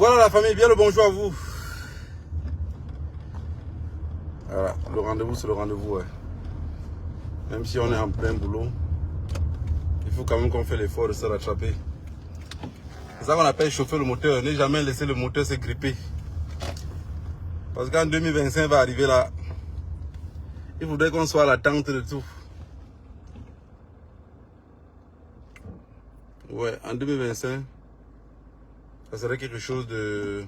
Voilà la famille, bien le bonjour à vous. Voilà, le rendez-vous c'est le rendez-vous. Ouais. Même si on est en plein boulot, il faut quand même qu'on fait l'effort de se rattraper. C'est ça qu'on appelle chauffer le moteur. Ne jamais laisser le moteur se gripper. Parce qu'en 2025 va arriver là. Il faudrait qu'on soit à l'attente de tout. Ouais, en 2025, ça serait quelque chose de...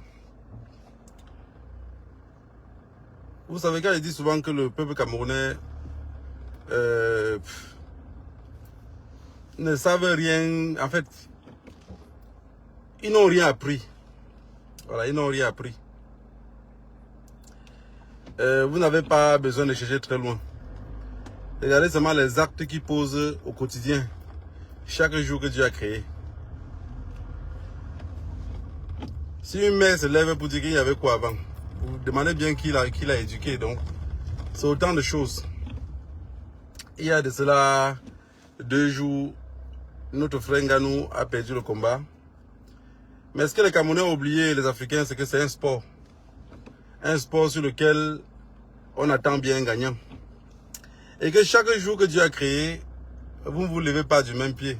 Vous savez, quand il dit souvent que le peuple camerounais ne savent rien, en fait, ils n'ont rien appris. Voilà, ils n'ont rien appris. Vous n'avez pas besoin de chercher très loin. Regardez seulement les actes qu'ils posent au quotidien, chaque jour que Dieu a créé. Si une mère se lève pour dire qu'il y avait quoi avant, vous demandez bien qui l'a éduqué. Donc, c'est autant de choses. Il y a de cela 2 jours, notre frère Nganou a perdu le combat. Mais ce que les Camerounais ont oublié, les Africains, c'est que c'est un sport. Un sport sur lequel on attend bien un gagnant. Et que chaque jour que Dieu a créé, vous ne vous levez pas du même pied.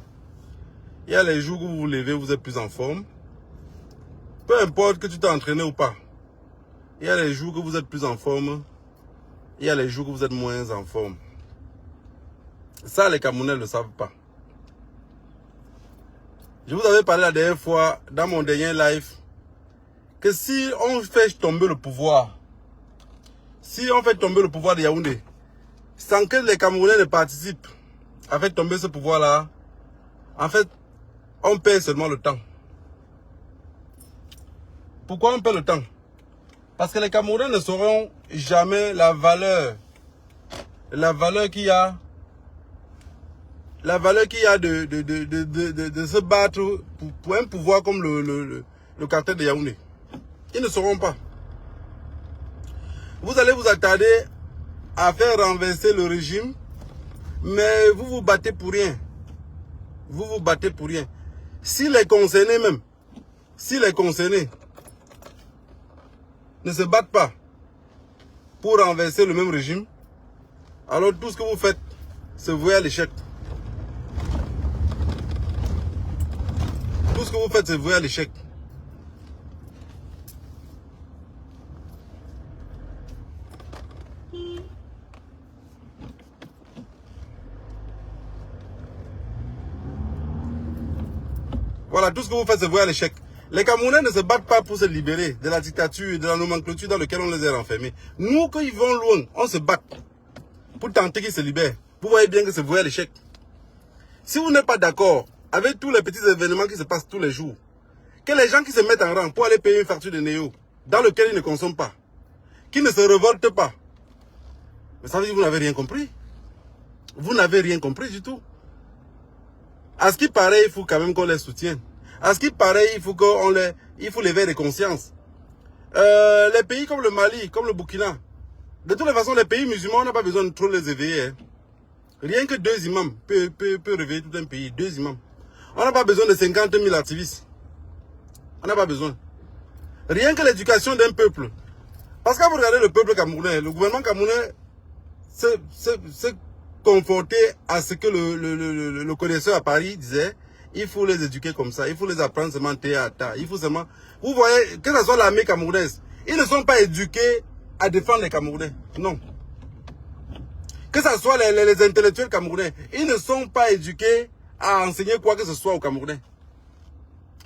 Il y a les jours où vous vous levez, vous êtes plus en forme. Peu importe que tu t'es entraîné ou pas. Il y a les jours que vous êtes plus en forme. Il y a les jours que vous êtes moins en forme. Ça, les Camerounais ne le savent pas. Je vous avais parlé la dernière fois, dans mon dernier live, que si on fait tomber le pouvoir, de Yaoundé, sans que les Camerounais ne participent à faire tomber ce pouvoir-là, en fait, on perd seulement le temps. Pourquoi on perd le temps? Parce que les Camerounais ne sauront jamais la valeur qu'il y a, de se battre pour un pouvoir comme le cartel de Yaoundé. Ils ne sauront pas. Vous allez vous attarder à faire renverser le régime, mais vous vous battez pour rien. Vous vous battez pour rien. Si les concernés ne se battent pas pour renverser le même régime, alors tout ce que vous faites, c'est vouer à l'échec. Tout ce que vous faites, c'est vouer à l'échec. Voilà, tout ce que vous faites, c'est vouer à l'échec. Les Camerounais ne se battent pas pour se libérer de la dictature, de la nomenclature dans laquelle on les a enfermés. Nous, quand ils vont loin, on se bat pour tenter qu'ils se libèrent. Vous voyez bien que c'est voué à l'échec. Si vous n'êtes pas d'accord avec tous les petits événements qui se passent tous les jours, que les gens qui se mettent en rang pour aller payer une facture de Néo, dans lequel ils ne consomment pas, qui ne se révoltent pas, mais ça veut dire que vous n'avez rien compris. Vous n'avez rien compris du tout. À ce qui paraît, il faut quand même qu'on les soutienne. À ce qui paraît, il faut lever les consciences. Les pays comme le Mali, comme le Burkina, de toutes les façons, les pays musulmans, on n'a pas besoin de trop les éveiller. Hein. Rien que 2 imams peut réveiller tout un pays. 2 imams. On n'a pas besoin de 50 000 activistes. On n'a pas besoin. Rien que l'éducation d'un peuple. Parce que vous regardez le peuple camerounais, le gouvernement camerounais s'est conforté à ce que le connaisseur à Paris disait. Il faut les éduquer comme ça. Il faut les apprendre seulement théâtre. Il faut seulement... Vous voyez, que ce soit l'armée camerounaise, ils ne sont pas éduqués à défendre les Camerounais. Non. Que ce soit les intellectuels camerounais, ils ne sont pas éduqués à enseigner quoi que ce soit aux Camerounais.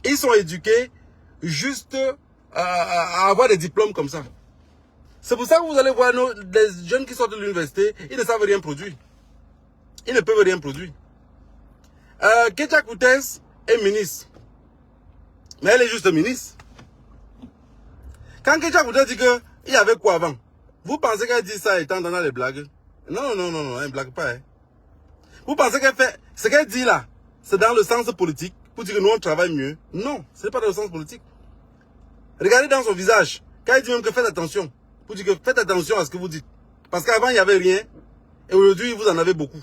Ils sont éduqués juste à avoir des diplômes comme ça. C'est pour ça que vous allez voir des jeunes qui sortent de l'université, ils ne savent rien produire. Ils ne peuvent rien produire. Ketia Koutès est ministre. Mais elle est juste ministre. Quand Ketia Koutès dit qu'il y avait quoi avant, vous pensez qu'elle dit ça étant dans les blagues? Non, elle ne blague pas. Hein. Vous pensez qu'elle fait... Ce qu'elle dit là, c'est dans le sens politique, pour dire que nous on travaille mieux? Non, ce n'est pas dans le sens politique. Regardez dans son visage, quand elle dit même que faites attention, pour dire que faites attention à ce que vous dites. Parce qu'avant il n'y avait rien, et aujourd'hui vous en avez beaucoup.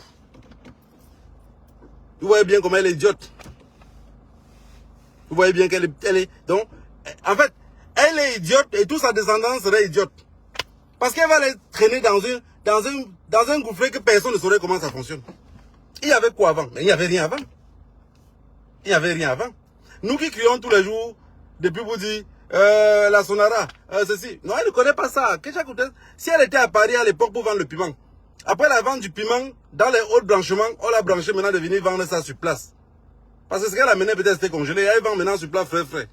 Vous voyez bien comment elle est idiote. Vous voyez bien qu'elle est... Donc, En fait, elle est idiote et toute sa descendance serait idiote. Parce qu'elle va les traîner dans un gouffre que personne ne saurait comment ça fonctionne. Il y avait quoi avant? Mais il n'y avait rien avant. Il n'y avait rien avant. Nous qui crions tous les jours, depuis vous dire, la Sonara, ceci. Non, elle ne connaît pas ça. Si elle était à Paris à l'époque pour vendre le piment, après la vente du piment, dans les hauts blanchiments, on l'a branché maintenant de venir vendre ça sur place. Parce que ce qu'elle amenait peut-être c'était congelé. Elle vend maintenant sur place frais.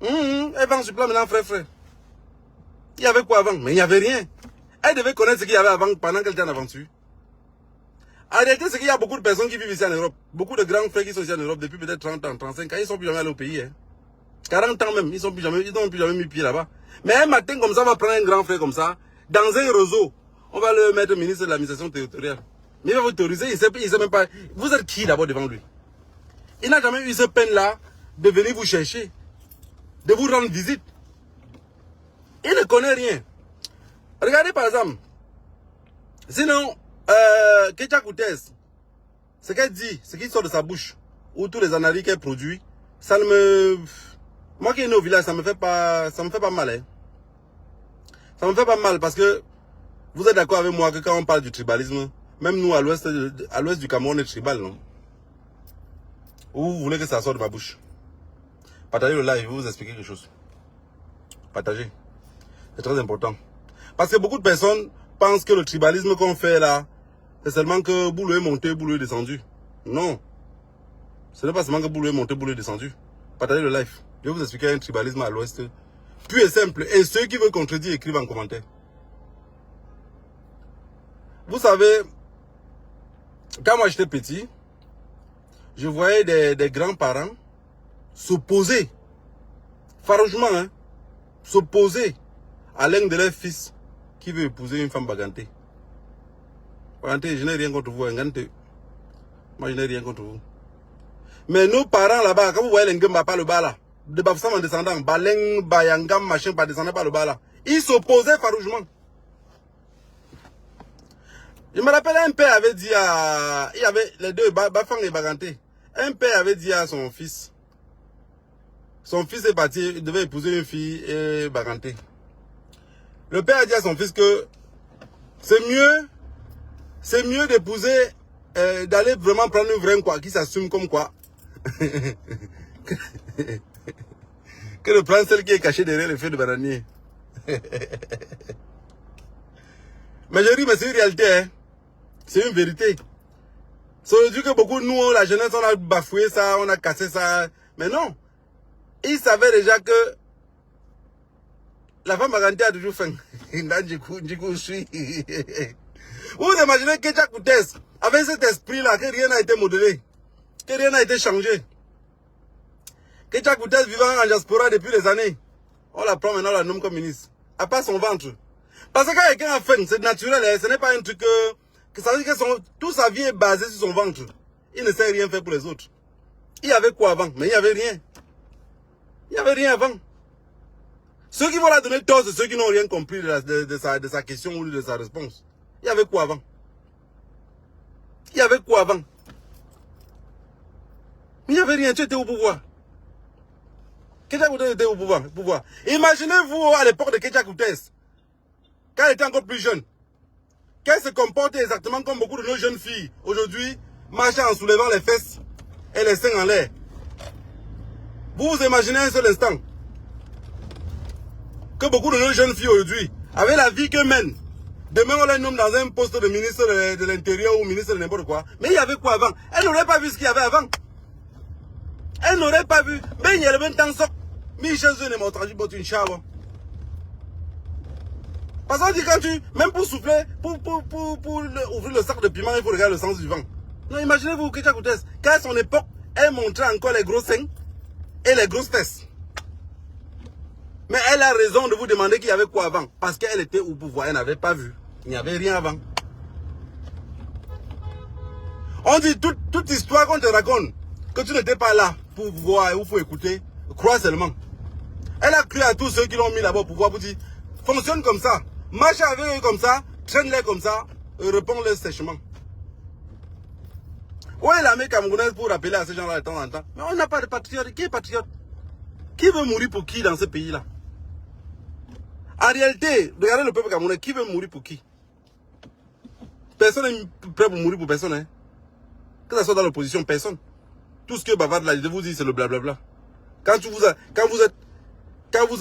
Elle vend sur place maintenant frais. Il y avait quoi avant? Mais il n'y avait rien. Elle devait connaître ce qu'il y avait avant pendant qu'elle était en aventure. En réalité, c'est qu'il y a beaucoup de personnes qui vivent ici en Europe. Beaucoup de grands frères qui sont ici en Europe depuis peut-être 30 ans, 35 ans. Ils ne sont plus jamais allés au pays. Hein. 40 ans même, ils n'ont plus jamais mis pied là-bas. Mais un matin comme ça, on va prendre un grand frère comme ça, dans un réseau. On va le mettre ministre de l'administration territoriale. Mais il va vous autoriser, il ne sait même pas. Vous êtes qui d'abord devant lui? Il n'a jamais eu cette peine-là de venir vous chercher, de vous rendre visite. Il ne connaît rien. Regardez par exemple. Sinon, Ketia Koutes, ce qu'elle dit, ce qui sort de sa bouche, ou tous les analyses qu'elle produit, ça ne me... Moi qui est né au village, ça me fait pas mal. Hein. Ça me fait pas mal parce que vous êtes d'accord avec moi que quand on parle du tribalisme, même nous à l'ouest du Cameroun, on est tribal, non? Ou vous voulez que ça sorte de ma bouche? Partagez le live, je vais vous expliquer quelque chose. Partagez. C'est très important. Parce que beaucoup de personnes pensent que le tribalisme qu'on fait là, c'est seulement que Boulou est monté, Boulou est descendu. Non. Ce n'est pas seulement que Boulou est monté, Boulou est descendu. Partagez le live. Je vais vous expliquer un tribalisme à l'ouest. Pur et simple. Et ceux qui veulent contredire, écrivent en commentaire. Vous savez, quand moi j'étais petit, je voyais des grands-parents s'opposer, farouchement, hein, s'opposer à l'un de leurs fils qui veut épouser une femme bagantée. Bagantée, je n'ai rien contre vous, Ngante. Moi, je n'ai rien contre vous. Mais nos parents là-bas, quand vous voyez les Ngamba par le bas là, de Bafsam en descendant, Baleng, Bayangam, machin, pas descendant par le bas là, ils s'opposaient farouchement. Je me rappelle, un père avait dit à... Il y avait les deux, Bafang et Baganté. Un père avait dit à son fils. Son fils est parti, il devait épouser une fille et Baganté. Le père a dit à son fils que c'est mieux d'épouser, d'aller vraiment prendre une vraie quoi, qui s'assume comme quoi. Que de prendre celle qui est cachée derrière les feux de bananier. Mais je dis, mais c'est une réalité, hein. C'est une vérité. Ça veut dire que beaucoup de nous, la jeunesse, on a bafoué ça, on a cassé ça. Mais non. Ils savaient déjà que la femme Baganté a toujours faim. Vous imaginez que Ketia Koutes, avec cet esprit-là, que rien n'a été modelé, que rien n'a été changé. Ketia Koutes vivant en diaspora depuis des années, on la prend maintenant, on la nomme comme ministre. À part son ventre. Parce que quand quelqu'un a faim, c'est naturel, hein, ce n'est pas un truc que ça veut dire que toute sa vie est basée sur son ventre. Il ne sait rien faire pour les autres. Il y avait quoi avant? Mais il n'y avait rien. Il n'y avait rien avant. Ceux qui vont la donner tort, c'est ceux qui n'ont rien compris de sa question ou de sa réponse. Il y avait quoi avant? Il y avait quoi avant? Il n'y avait rien, tu étais au pouvoir. Ketia Koutes était au pouvoir. Imaginez-vous à l'époque de Ketia Koutes, quand elle était encore plus jeune, qu'elle se comporte exactement comme beaucoup de nos jeunes filles aujourd'hui, marchant en soulevant les fesses et les seins en l'air. Vous vous imaginez un seul instant que beaucoup de nos jeunes filles aujourd'hui, avec la vie qu'elles mènent, demain on les nomme dans un poste de ministre de l'Intérieur ou ministre de n'importe quoi. Mais il y avait quoi avant? Elle n'aurait pas vu ce qu'il y avait avant. Elle n'aurait pas vu. Mais il y a le même temps, Michel Zone est montré une chave. Parce qu'on dit quand même pour souffler, pour ouvrir le sac de piment, il faut regarder le sens du vent. Non, imaginez-vous, Ketia Koutes, qu'à son époque, elle montrait encore les gros seins et les grosses fesses. Mais elle a raison de vous demander qu'il y avait quoi avant. Parce qu'elle était au pouvoir, elle n'avait pas vu. Il n'y avait rien avant. On dit toute histoire qu'on te raconte, que tu n'étais pas là pour voir ou pour écouter, crois seulement. Elle a cru à tous ceux qui l'ont mis là-bas au pouvoir pour dire, fonctionne comme ça, marche avec eux comme ça, traîne-les comme ça, réponds-les sèchement. Où est l'armée camerounaise pour rappeler à ces gens-là de temps en temps? Mais on n'a pas de patriote. Qui est patriote? Qui veut mourir pour qui dans ce pays-là? En réalité, regardez le peuple camerounais, qui veut mourir pour qui? Personne n'est prêt pour mourir pour personne. Hein? Que ce soit dans l'opposition, personne. Tout ce que Bavard là, je vous dis, c'est le blablabla. Quand vous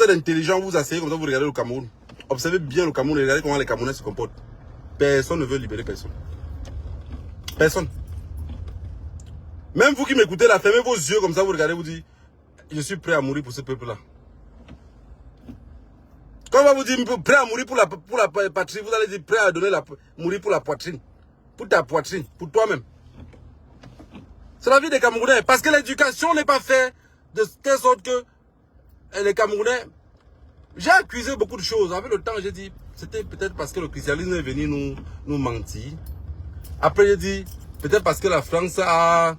êtes intelligent, vous asseyez comme ça, vous regardez le Cameroun. Observez bien le Cameroun et regardez comment les Camerounais se comportent. Personne ne veut libérer personne. Personne. Même vous qui m'écoutez là, fermez vos yeux comme ça, vous regardez, vous dites, je suis prêt à mourir pour ce peuple-là. Quand on va vous dire prêt à mourir pour la patrie, vous allez dire prêt à mourir pour la poitrine. Pour ta poitrine, pour toi-même. C'est la vie des Camerounais. Parce que l'éducation n'est pas faite de telle sorte que les Camerounais... J'ai accusé beaucoup de choses. Avec le temps, j'ai dit, c'était peut-être parce que le christianisme est venu nous mentir. Après, j'ai dit, peut-être parce que la France a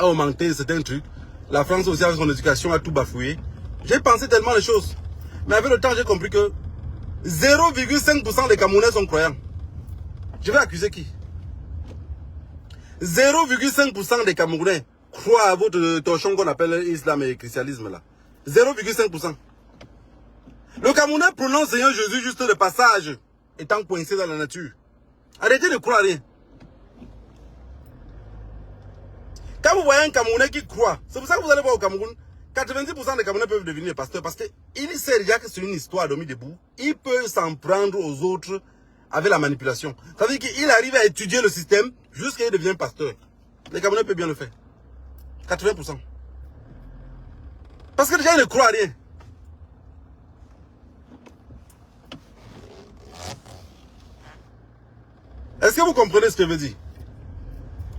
augmenté certains trucs. La France aussi, avec son éducation, a tout bafoué. J'ai pensé tellement les choses. Mais avec le temps, j'ai compris que 0,5% des Camerounais sont croyants. Je vais accuser qui? 0,5% des Camerounais croient à votre torchon qu'on appelle l'islam et le christianisme là. 0,5%. Le Camerounais prononce Seigneur Jésus juste de passage, étant coincé dans la nature. Arrêtez de croire rien. Quand vous voyez un Camerounais qui croit, c'est pour ça que vous allez voir au Cameroun, 90% des Camerounais peuvent devenir pasteurs parce qu'il sait déjà que c'est une histoire de mis debout. Il peut s'en prendre aux autres avec la manipulation. Ça veut dire qu'il arrive à étudier le système jusqu'à ce qu'il devienne pasteur. Les Camerounais peuvent bien le faire. 80%. Parce que déjà, ils ne croient à rien. Est-ce que vous comprenez ce que je veux dire?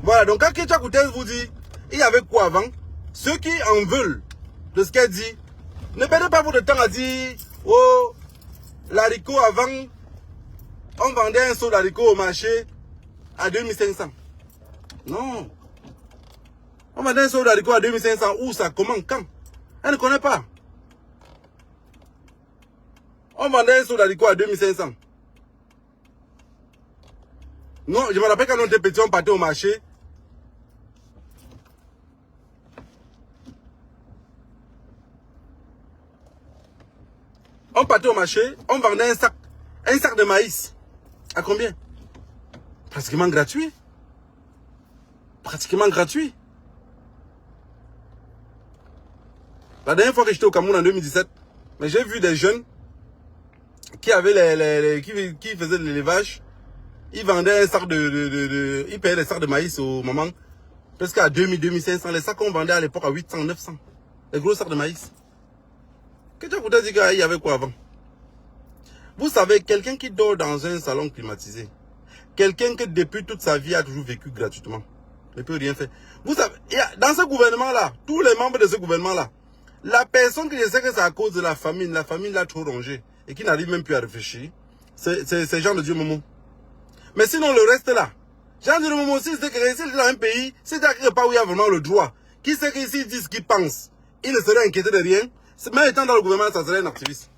Voilà, donc quand Ketia Koutès vous dit, il y avait quoi avant? Ceux qui en veulent de ce qu'elle dit, ne perdez pas votre temps à dire, oh, l'haricot avant, on vendait un seau d'haricot au marché à 2500. Non. On vendait un seau d'haricot à 2500. Où ça? Comment? Quand? Elle ne connaît pas. On vendait un seau d'haricot à 2500. Non, je me rappelle quand on était petit, on partait au marché. On partait au marché, on vendait un sac de maïs. À combien? Pratiquement gratuit. Pratiquement gratuit. La dernière fois que j'étais au Cameroun en 2017, j'ai vu des jeunes qui avaient qui faisaient de l'élevage. Ils vendaient un sac ils payaient les sacs de maïs aux mamans. Presque à 2000, 2500. Les sacs qu'on vendait à l'époque à 800, 900. Les gros sacs de maïs. Que tu as dit qu'il y avait quoi avant? Vous savez, quelqu'un qui dort dans un salon climatisé, quelqu'un qui depuis toute sa vie a toujours vécu gratuitement, ne peut rien faire. Vous savez, dans ce gouvernement-là, tous les membres de ce gouvernement-là, la personne qui je sais que c'est à cause de la famine l'a trop rongé et qui n'arrive même plus à réfléchir, c'est Jean de Dieu Momo. Mais sinon, le reste là, Jean de Dieu Momo aussi, c'est que c'est dans un pays, c'est quelque part où il y a vraiment le droit. Qui sait qu'ici, ils disent ce qu'ils pensent, il ne serait inquiété de rien. Même étant dans le gouvernement, ça serait un activiste.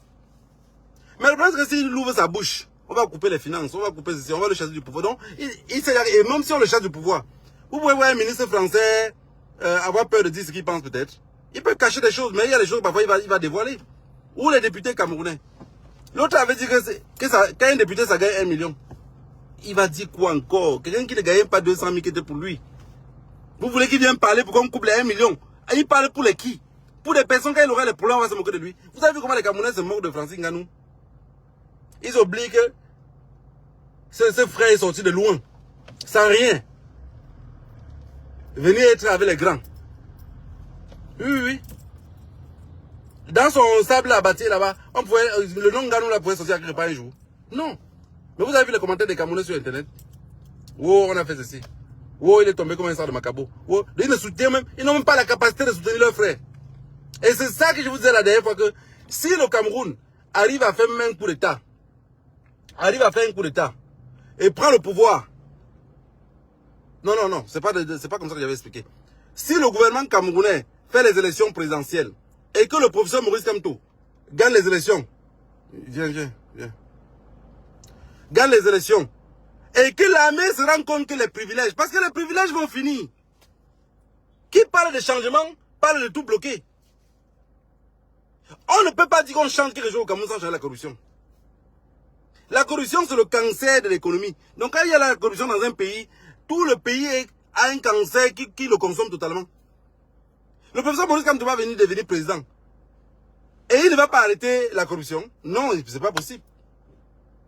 Mais le problème, c'est que s'il ouvre sa bouche, on va couper les finances, on va couper ceci, on va le chasser du pouvoir. Donc, il sait, et même si on le chasse du pouvoir, vous pouvez voir un ministre français avoir peur de dire ce qu'il pense peut-être. Il peut cacher des choses, mais il y a des choses parfois il va dévoiler. Ou les députés camerounais. L'autre avait dit que quand un député, ça gagne 1 million. Il va dire quoi encore? Quelqu'un qui ne gagne pas 200 000 qui était pour lui. Vous voulez qu'il vienne parler pour qu'on coupe les 1 million? Et il parle pour les qui? Pour des personnes, quand il aura les problèmes, on va se moquer de lui. Vous avez vu comment les Camerounais se moquent de Francis Ngannou? Ils oublient que ce frère est sorti de loin, sans rien. Venir être avec les grands. Oui. Dans son sable à bâtir là-bas, le nom Ngannou là pouvait sortir quelque part un jour. Non. Mais vous avez vu les commentaires des Camerounais sur Internet? Oh, on a fait ceci. Oh, il est tombé comme un sort de macabo. Oh, ils ne soutiennent même, ils n'ont même pas la capacité de soutenir leur frère. Et c'est ça que je vous disais la dernière fois que si le Cameroun arrive à faire même un coup d'État, et prend le pouvoir, non, c'est pas comme ça que j'avais expliqué. Si le gouvernement camerounais fait les élections présidentielles et que le professeur Maurice Kamto gagne les élections, viens, gagne les élections, et que l'armée se rend compte que les privilèges, parce que les privilèges vont finir. Qui parle de changement, parle de tout bloquer. On ne peut pas dire qu'on change quelque chose au Cameroun sans changer la corruption. La corruption, c'est le cancer de l'économie. Donc quand il y a la corruption dans un pays, tout le pays a un cancer qui le consomme totalement. Le professeur Maurice Kamto va devenir président. Et il ne va pas arrêter la corruption. Non, c'est pas possible.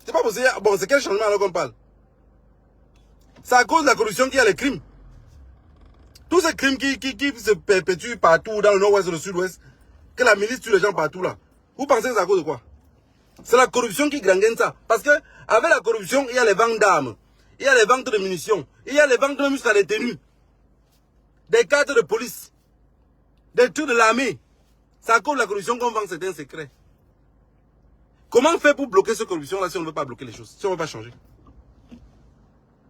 C'est pas possible. Bon, c'est quel changement alors qu'on parle? C'est à cause de la corruption qu'il y a les crimes. Tous ces crimes qui se perpétuent partout dans le nord-ouest et le sud-ouest, que la milice tue les gens partout là. Vous pensez que c'est à cause de quoi? C'est la corruption qui gangrène ça. Parce que avec la corruption, il y a les ventes d'armes, il y a les ventes de munitions, il y a les ventes de jusqu'à des tenues, des cartes de police, des trucs de l'armée. C'est à cause de la corruption qu'on vend certains secrets. Comment faire pour bloquer cette corruption-là si on ne veut pas bloquer les choses, si on ne veut pas changer?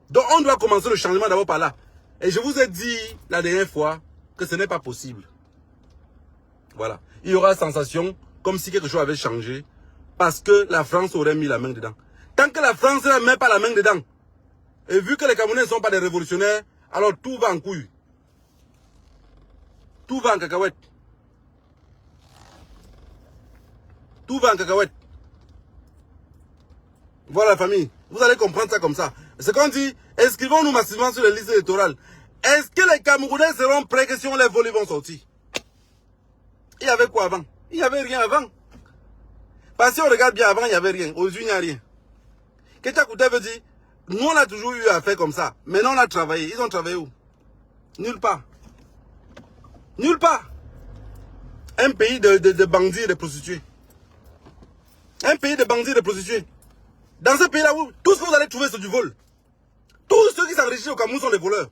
Donc on doit commencer le changement d'abord par là. Et je vous ai dit la dernière fois que ce n'est pas possible. Voilà. Il y aura sensation comme si quelque chose avait changé parce que la France aurait mis la main dedans. Tant que la France ne met pas la main dedans, et vu que les Camerounais ne sont pas des révolutionnaires, alors tout va en couille. Tout va en cacahuète. Tout va en cacahuète. Voilà la famille. Vous allez comprendre ça comme ça. C'est qu'on dit, inscrivons-nous massivement sur les listes électorales. Est-ce que les Camerounais seront prêts que si on les vole, ils vont sortir? Il y avait quoi avant? Il n'y avait rien avant. Parce que si on regarde bien avant, il n'y avait rien. Aujourd'hui, il n'y a rien. Ketia Kouté veut dire, nous on a toujours eu à faire comme ça. Maintenant on a travaillé. Ils ont travaillé où? Nulle part. Nulle part. Un pays de bandits et de prostituées. Un pays de bandits et de prostituées. Dans ce pays-là, tout ce que vous allez trouver, c'est du vol. Tous ceux qui s'enrichissent au Cameroun sont des voleurs.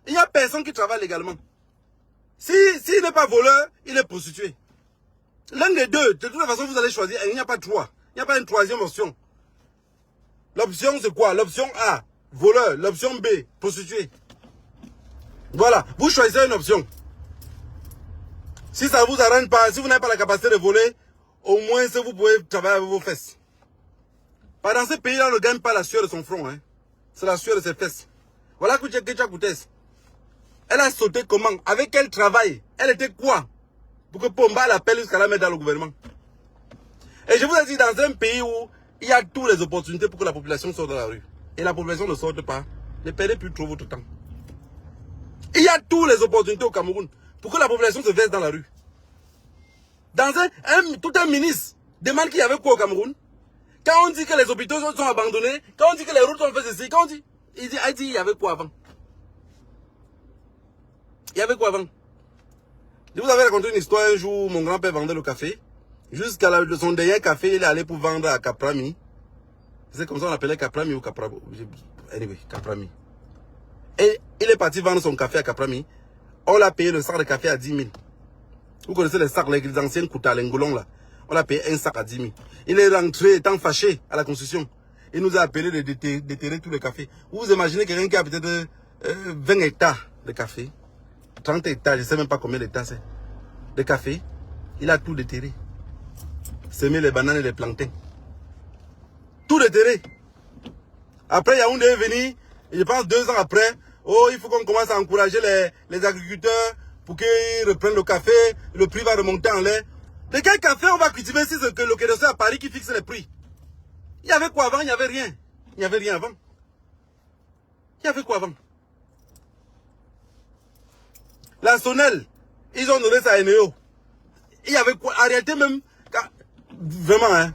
Il n'y a personne qui travaille légalement. S'il n'est pas voleur, il est prostitué. L'un des deux, de toute façon, vous allez choisir. Il n'y a pas trois. Il n'y a pas une troisième option. L'option, c'est quoi? L'option A, voleur. L'option B, prostitué. Voilà. Vous choisissez une option. Si ça ne vous arrange pas, si vous n'avez pas la capacité de voler, au moins, vous pouvez travailler avec vos fesses. Dans ce pays-là, on ne gagne pas la sueur de son front. Hein. C'est la sueur de ses fesses. Voilà que Ketia Kouté. Elle a sauté comment? Avec quel travail? Elle était quoi? Pour que Pomba l'appelle jusqu'à la mettre dans le gouvernement. Et je vous ai dit, dans un pays où il y a toutes les opportunités pour que la population sorte de la rue. Et la population ne sorte pas. Ne perdez plus trop votre temps. Il y a toutes les opportunités au Cameroun pour que la population se verse dans la rue. Tout un ministre demande qu'il y avait quoi au Cameroun? Quand on dit que les hôpitaux sont abandonnés, quand on dit que les routes sont faites ici, quand on dit, il dit il y avait quoi avant? Il y avait quoi avant? Je vous avais raconté une histoire un jour où mon grand-père vendait le café. Jusqu'à son dernier café, il est allé pour vendre à Caprami. C'est comme ça qu'on appelait Caprami ou Caprabo. Anyway, Caprami. Et il est parti vendre son café à Caprami. On l'a payé le sac de café à 10 000. Vous connaissez les sacs, les anciennes Kouta, les Ngolong là. On l'a payé un sac à 10 000. Il est rentré étant fâché à la construction. Il nous a appelé de déterrer tous les cafés. Vous imaginez quelqu'un qui a peut-être 20 hectares de café. 30 hectares, je ne sais même pas combien d'hectares c'est. De café. Il a tout déterré. Semé les bananes et les plantains. Tout déterré. Après, Yaoundé est venu, je pense 2 ans après. Oh, il faut qu'on commence à encourager les agriculteurs pour qu'ils reprennent le café. Le prix va remonter en l'air. De quel café on va cultiver si c'est que le Quai à Paris qui fixe les prix? Il y avait quoi avant? Il n'y avait rien. Il n'y avait rien avant. Il y avait quoi avant? La Sonel, ils ont donné ça à Eneo. Il y avait quoi? En réalité même, vraiment, hein,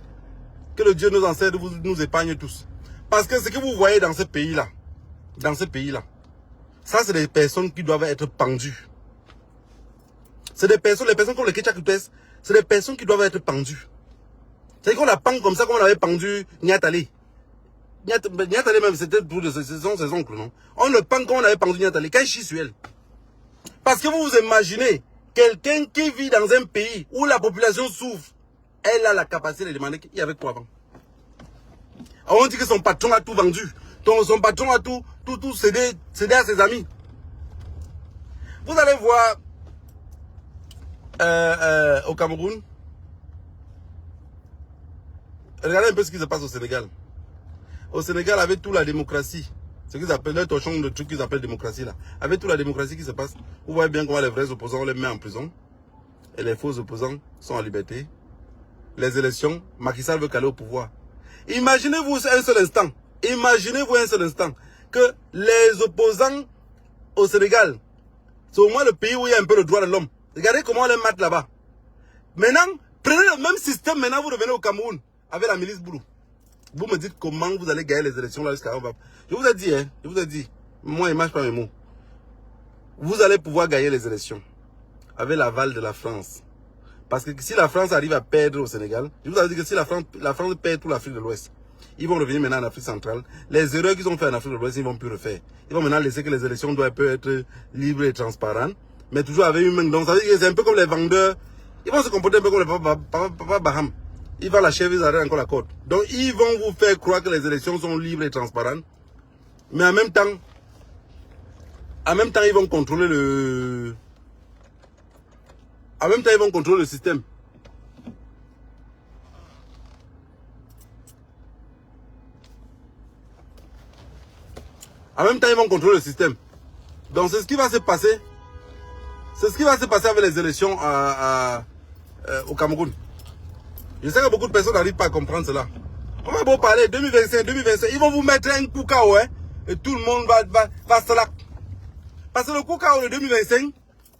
que le Dieu nous enseigne, nous épargne tous. Parce que ce que vous voyez dans ce pays-là, ça c'est des personnes qui doivent être pendues. C'est des personnes, les personnes comme le Ketia Kouté, c'est des personnes qui doivent être pendues. C'est-à-dire qu'on la pend comme ça, comme on avait pendu Niatali. Niatali même, c'était pour ses oncles, non? On le pend comme on avait pendu Niatali. Quand il chie sur elle. Parce que vous vous imaginez, quelqu'un qui vit dans un pays où la population souffre, elle a la capacité de demander qu'il y avait quoi avant. Alors on dit que son patron a tout vendu. Son patron a tout cédé à ses amis. Vous allez voir au Cameroun. Regardez un peu ce qui se passe au Sénégal. Au Sénégal, avec toute la démocratie, ce qu'ils appellent le torchon, le truc qu'ils appellent démocratie là, avec toute la démocratie qui se passe, vous voyez bien comment les vrais opposants, on les met en prison. Et les faux opposants sont en liberté. les élections, Macky Sall veut caler au pouvoir. Imaginez-vous un seul instant, que les opposants au Sénégal, c'est au moins le pays où il y a un peu le droit de l'homme. Regardez comment on les mate là-bas. Maintenant, prenez le même système, maintenant vous revenez au Cameroun avec la milice Boulou. Vous me dites comment vous allez gagner les élections là jusqu'à... Je vous ai dit, hein, je vous ai dit, moi, il ne marche pas mes mots. Vous allez pouvoir gagner les élections avec l'aval de la France. Parce que si la France arrive à perdre au Sénégal, je vous ai dit que si la France perd toute l'Afrique de l'Ouest, ils vont revenir maintenant en Afrique centrale. Les erreurs qu'ils ont fait en Afrique de l'Ouest, ils ne vont plus refaire. Ils vont maintenant laisser que les élections doivent être libres et transparentes, mais toujours avec une main. Donc ça veut dire que c'est un peu comme les vendeurs. Ils vont se comporter un peu comme les papa Baham. Ils vont lâcher, ils arrêtent encore la côte. Donc ils vont vous faire croire que les élections sont libres et transparentes, mais en même temps, ils vont contrôler le... En même temps, ils vont contrôler le système. En même temps, ils vont contrôler le système. Donc, c'est ce qui va se passer. C'est ce qui va se passer avec les élections au Cameroun. Je sais que beaucoup de personnes n'arrivent pas à comprendre cela. On va beau parler 2025, ils vont vous mettre un coup KO, hein, et tout le monde va se lac. Parce que le coup KO de 2025,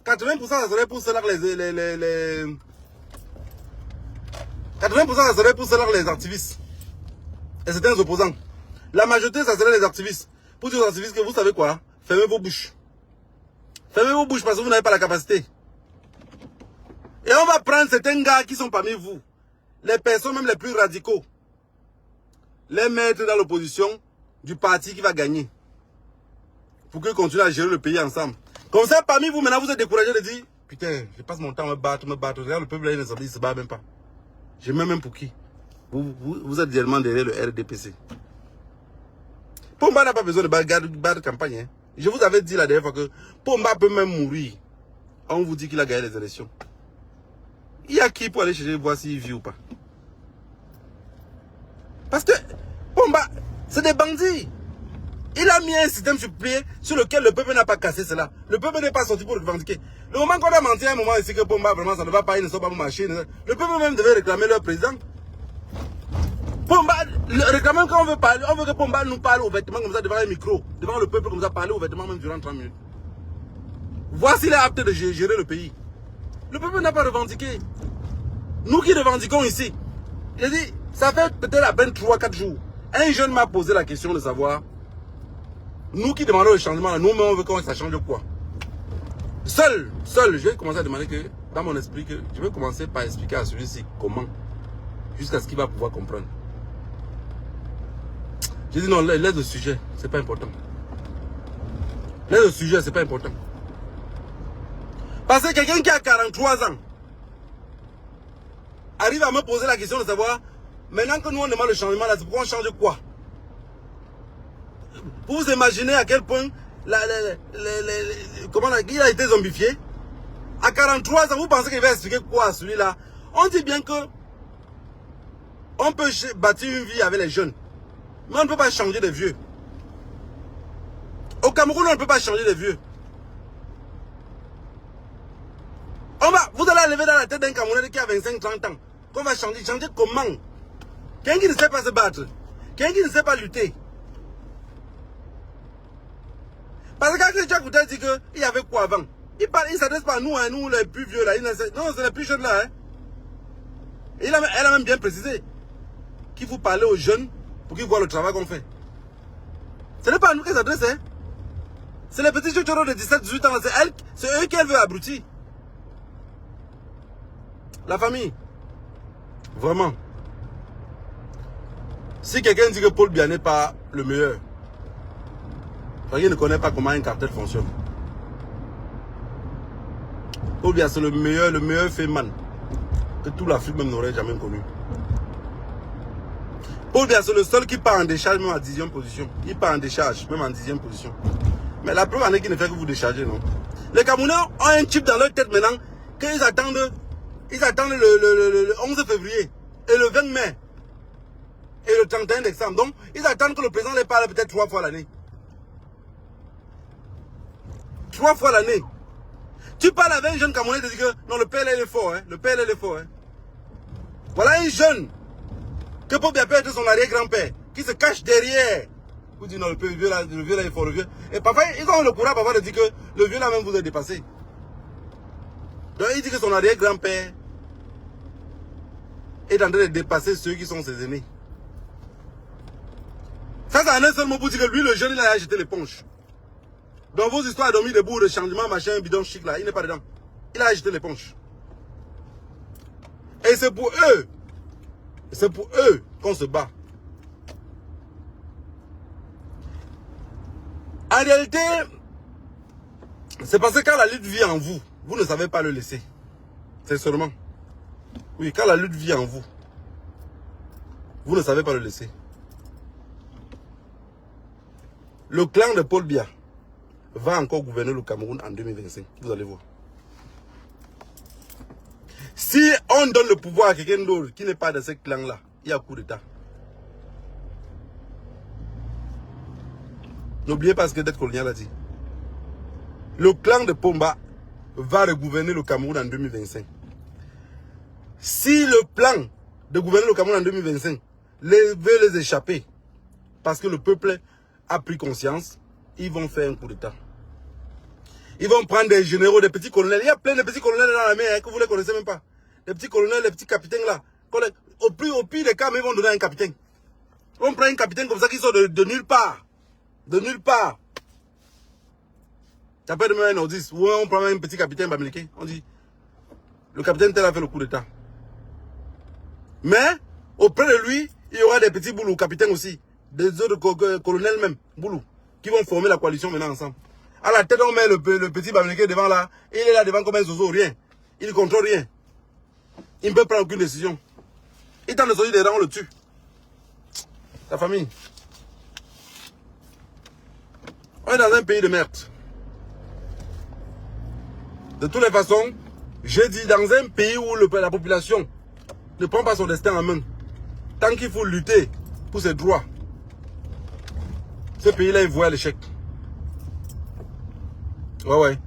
80% ça serait pour cela que les 80% ça serait pour cela que les activistes et certains opposants. La majorité ça serait les activistes. Pour dire aux activistes que vous savez quoi, fermez vos bouches. Fermez vos bouches parce que vous n'avez pas la capacité. Et on va prendre certains gars qui sont parmi vous, les personnes même les plus radicaux, les mettre dans l'opposition du parti qui va gagner. Pour qu'ils continuent à gérer le pays ensemble. Comme ça, parmi vous, maintenant, vous êtes découragés de dire, putain, je passe mon temps à me battre. Regarde, le peuple là, il ne se bat même pas. Je mets même pour qui? Vous êtes directement derrière le RDPC. Pomba n'a pas besoin de battre campagne. Hein. Je vous avais dit la dernière fois que Pomba peut même mourir. On vous dit qu'il a gagné les élections. Il y a qui pour aller chercher voir s'il vit ou pas? Parce que Pomba, c'est des bandits. Il a mis un système sur pied sur lequel le peuple n'a pas cassé cela. Le peuple n'est pas sorti pour le revendiquer. Le moment qu'on a menti à un moment ici que Pomba vraiment ça ne va pas, ils ne sont pas pour marcher. Le peuple même devait réclamer leur président. Pomba, réclamer quand on veut parler, on veut que Pomba nous parle ouvertement comme ça devant un micro, devant le peuple comme ça, parler ouvertement même durant 30 minutes. Voici les aptes de gérer le pays. Le peuple n'a pas revendiqué. Nous qui revendiquons ici, j'ai dit, ça fait peut-être à peine 3-4 jours. Un jeune m'a posé la question de savoir, nous qui demandons le changement, nous-mêmes on veut que ça change quoi? Seul, je vais commencer à demander que, dans mon esprit, que je vais commencer par expliquer à celui-ci comment, jusqu'à ce qu'il va pouvoir comprendre. J'ai dit non, laisse le sujet, c'est pas important. Laisse le sujet, c'est pas important. Parce que quelqu'un qui a 43 ans arrive à me poser la question de savoir, maintenant que nous on demande le changement, là, c'est pourquoi on change quoi? Vous vous imaginez à quel point comment il a été zombifié? À 43 ans, vous pensez qu'il va expliquer quoi à celui-là? On dit bien que on peut bâtir une vie avec les jeunes. Mais on ne peut pas changer les vieux. Au Cameroun, on ne peut pas changer les vieux. Vous allez lever dans la tête d'un Camerounais qui a 25-30 ans. Qu'on va changer. Changer comment? Quelqu'un qui ne sait pas se battre. Quelqu'un qui ne sait pas lutter. Parce que quand Jacques Coutel dit qu'il y avait quoi avant? Il ne s'adresse pas à nous, hein, nous les plus vieux là. Non, c'est les plus jeunes là. Hein. Elle a même bien précisé qu'il faut parler aux jeunes pour qu'ils voient le travail qu'on fait. Ce n'est pas à nous qu'elle s'adresse. Hein. C'est les petits chochoros de 17-18 ans. C'est eux qu'elle veut abrutir. La famille. Vraiment. Si quelqu'un dit que Paul Biya n'est pas le meilleur, il ne connaît pas comment un cartel fonctionne. Paul Biya c'est le meilleur féman que toute l'Afrique même n'aurait jamais connu. Paul Biya c'est le seul qui part en décharge même en 10e position. Il part en décharge même en 10e position. Mais la preuve en est qu'il ne fait que vous décharger, non? Les Camerounais ont un chip dans leur tête maintenant qu'ils attendent le 11 février et le 20 mai et le 31 décembre. Donc, ils attendent que le président les parle peut-être 3 fois l'année. 3 fois l'année. Tu parles avec un jeune Camerounais et tu dis que non, le PLL est fort. Hein? Le PLL est fort. Hein? Voilà un jeune que Paul Biya peut être son arrière-grand-père, qui se cache derrière. Vous dites non, le vieux là, il faut le vieux. Et parfois, ils ont le courage parfois de dire que le vieux là même vous a dépassé. Donc il dit que son arrière-grand-père est en train de dépasser ceux qui sont ses aînés. Ça, c'est un seul mot pour dire que lui, le jeune, il a jeté l'éponge. Dans vos histoires dormi debout, de changement, machin, bidon chic là, il n'est pas dedans. Il a jeté l'éponge. Et c'est pour eux qu'on se bat. En réalité, c'est parce que quand la lutte vit en vous, vous ne savez pas le laisser. C'est seulement. Oui, quand la lutte vit en vous, vous ne savez pas le laisser. Le clan de Paul Biya va encore gouverner le Cameroun en 2025. Vous allez voir. Si on donne le pouvoir à quelqu'un d'autre qui n'est pas de ce clan-là, il y a coup d'État. N'oubliez pas ce que Dette Coloniale a dit. Le clan de Pomba va regouverner le Cameroun en 2025. Si le plan de gouverner le Cameroun en 2025 veut les échapper, parce que le peuple a pris conscience, ils vont faire un coup d'État. Ils vont prendre des généraux, des petits colonels. Il y a plein de petits colonels dans la mer que vous ne les connaissez même pas. Les petits colonels, les petits capitaines là. Au pire des cas, mais ils vont donner un capitaine. On prend un capitaine comme ça qui sort de nulle part. De nulle part. Ça peut être même un indice. Ou on prend un petit capitaine américain. On dit, le capitaine tel a fait le coup d'État. Mais, auprès de lui, il y aura des petits boulous, capitaines aussi. Des autres colonels même, boulous, qui vont former la coalition maintenant ensemble. À la tête, on met le petit américain devant là. Et il est là devant comme un zozo, rien. Il ne contrôle rien. Il ne peut prendre aucune décision. Il tente de sortir des rangs, on le tue. Ta famille. On est dans un pays de merde. De toutes les façons, je dis dans un pays où la population ne prend pas son destin en main, tant qu'il faut lutter pour ses droits, ce pays-là, il voit l'échec. Ouais.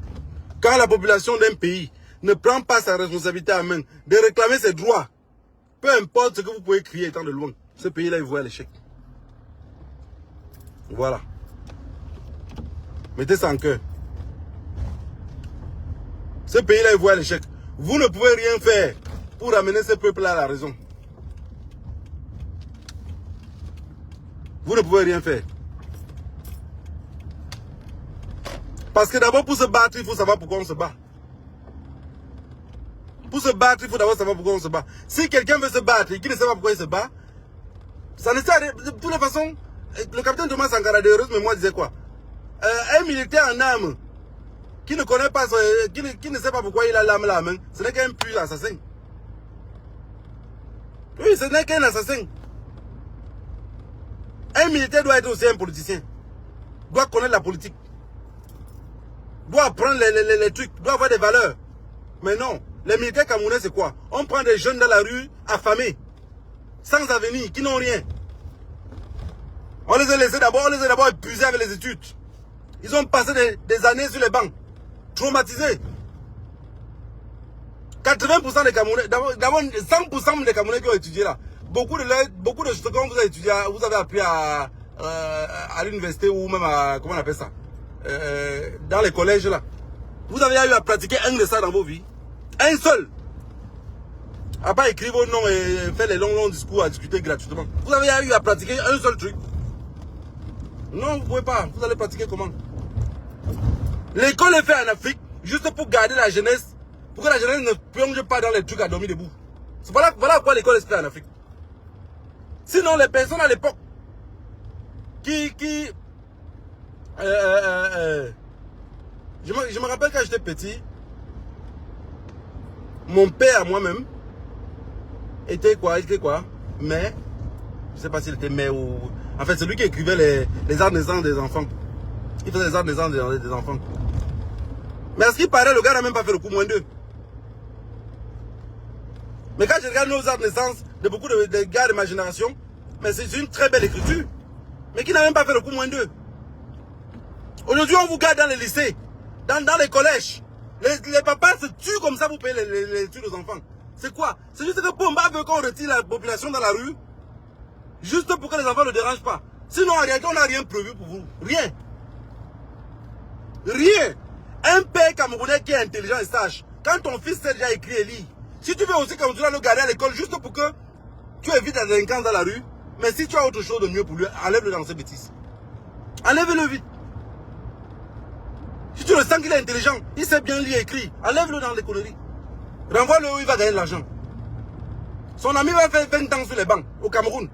Quand la population d'un pays ne prend pas sa responsabilité en main de réclamer ses droits, peu importe ce que vous pouvez crier étant de loin, ce pays-là, il voit l'échec. Voilà. Mettez ça en cœur. Ce pays-là, il voit l'échec. Vous ne pouvez rien faire pour amener ce peuple-là à la raison. Vous ne pouvez rien faire. Parce que d'abord, pour se battre, il faut savoir pourquoi on se bat. Pour se battre, il faut d'abord savoir pourquoi on se bat. Si quelqu'un veut se battre et qui ne sait pas pourquoi il se bat, ça ne sert à rien. De toutes les façons, le capitaine Thomas Sankara de heureuse mémoire disait quoi? Un militaire en armes qui ne connaît pas, qui ne sait pas pourquoi il a l'arme à la main, ce n'est qu'un pur assassin. Oui, ce n'est qu'un assassin. Un militaire doit être aussi un politicien. Doit connaître la politique. Doit apprendre les trucs, doit avoir des valeurs. Mais non, les militaires camerounais, c'est quoi? On prend des jeunes dans la rue, affamés, sans avenir, qui n'ont rien. On les a laissés d'abord épuisés avec les études. Ils ont passé des années sur les bancs, traumatisés. 80% des Camerounais, d'abord 100% des Camerounais qui ont étudié là. Beaucoup de ce que vous avez étudié, vous avez appris à l'université ou même à, comment on appelle ça, dans les collèges là. Vous avez eu à pratiquer un de ça dans vos vies. Un seul. À part écrire vos noms et faire les longs discours à discuter gratuitement. Vous avez eu à pratiquer un seul truc. Non, vous ne pouvez pas. Vous allez pratiquer comment? L'école est faite en Afrique juste pour garder la jeunesse, pour que la jeunesse ne plonge pas dans les trucs à dormir debout. Voilà pourquoi l'école est faite en Afrique. Sinon, les personnes à l'époque je me rappelle quand j'étais petit, mon père, moi-même, était quoi? Mais, je ne sais pas s'il était maire ou... En fait, c'est lui qui écrivait les arts de naissance des enfants. Il faisait les arts de naissance des enfants. Mais à ce qui paraît, le gars n'a même pas fait le coup moins 2. Mais quand je regarde nos arts de naissance de beaucoup de gars de ma génération, mais c'est une très belle écriture. Mais qui n'a même pas fait le coup moins 2. Aujourd'hui, on vous garde dans les lycées, dans les collèges. Les papas se tuent comme ça pour payer les études aux enfants. C'est quoi? C'est juste que Pomba veut qu'on retire la population dans la rue, juste pour que les enfants ne dérangent pas. Sinon, en réalité, on n'a rien prévu pour vous. Rien. Rien. Un père camerounais qui est intelligent et sage, quand ton fils sait déjà écrire et lire, si tu veux aussi comme tu dois le garder à l'école juste pour que tu évites la délinquance dans la rue, mais si tu as autre chose de mieux pour lui, enlève-le dans ses bêtises. Enlève-le vite. Si tu le sens qu'il est intelligent, il sait bien lire et écrire, enlève-le dans les conneries. Renvoie-le où il va gagner de l'argent. Son ami va faire 20 ans sur les bancs au Cameroun.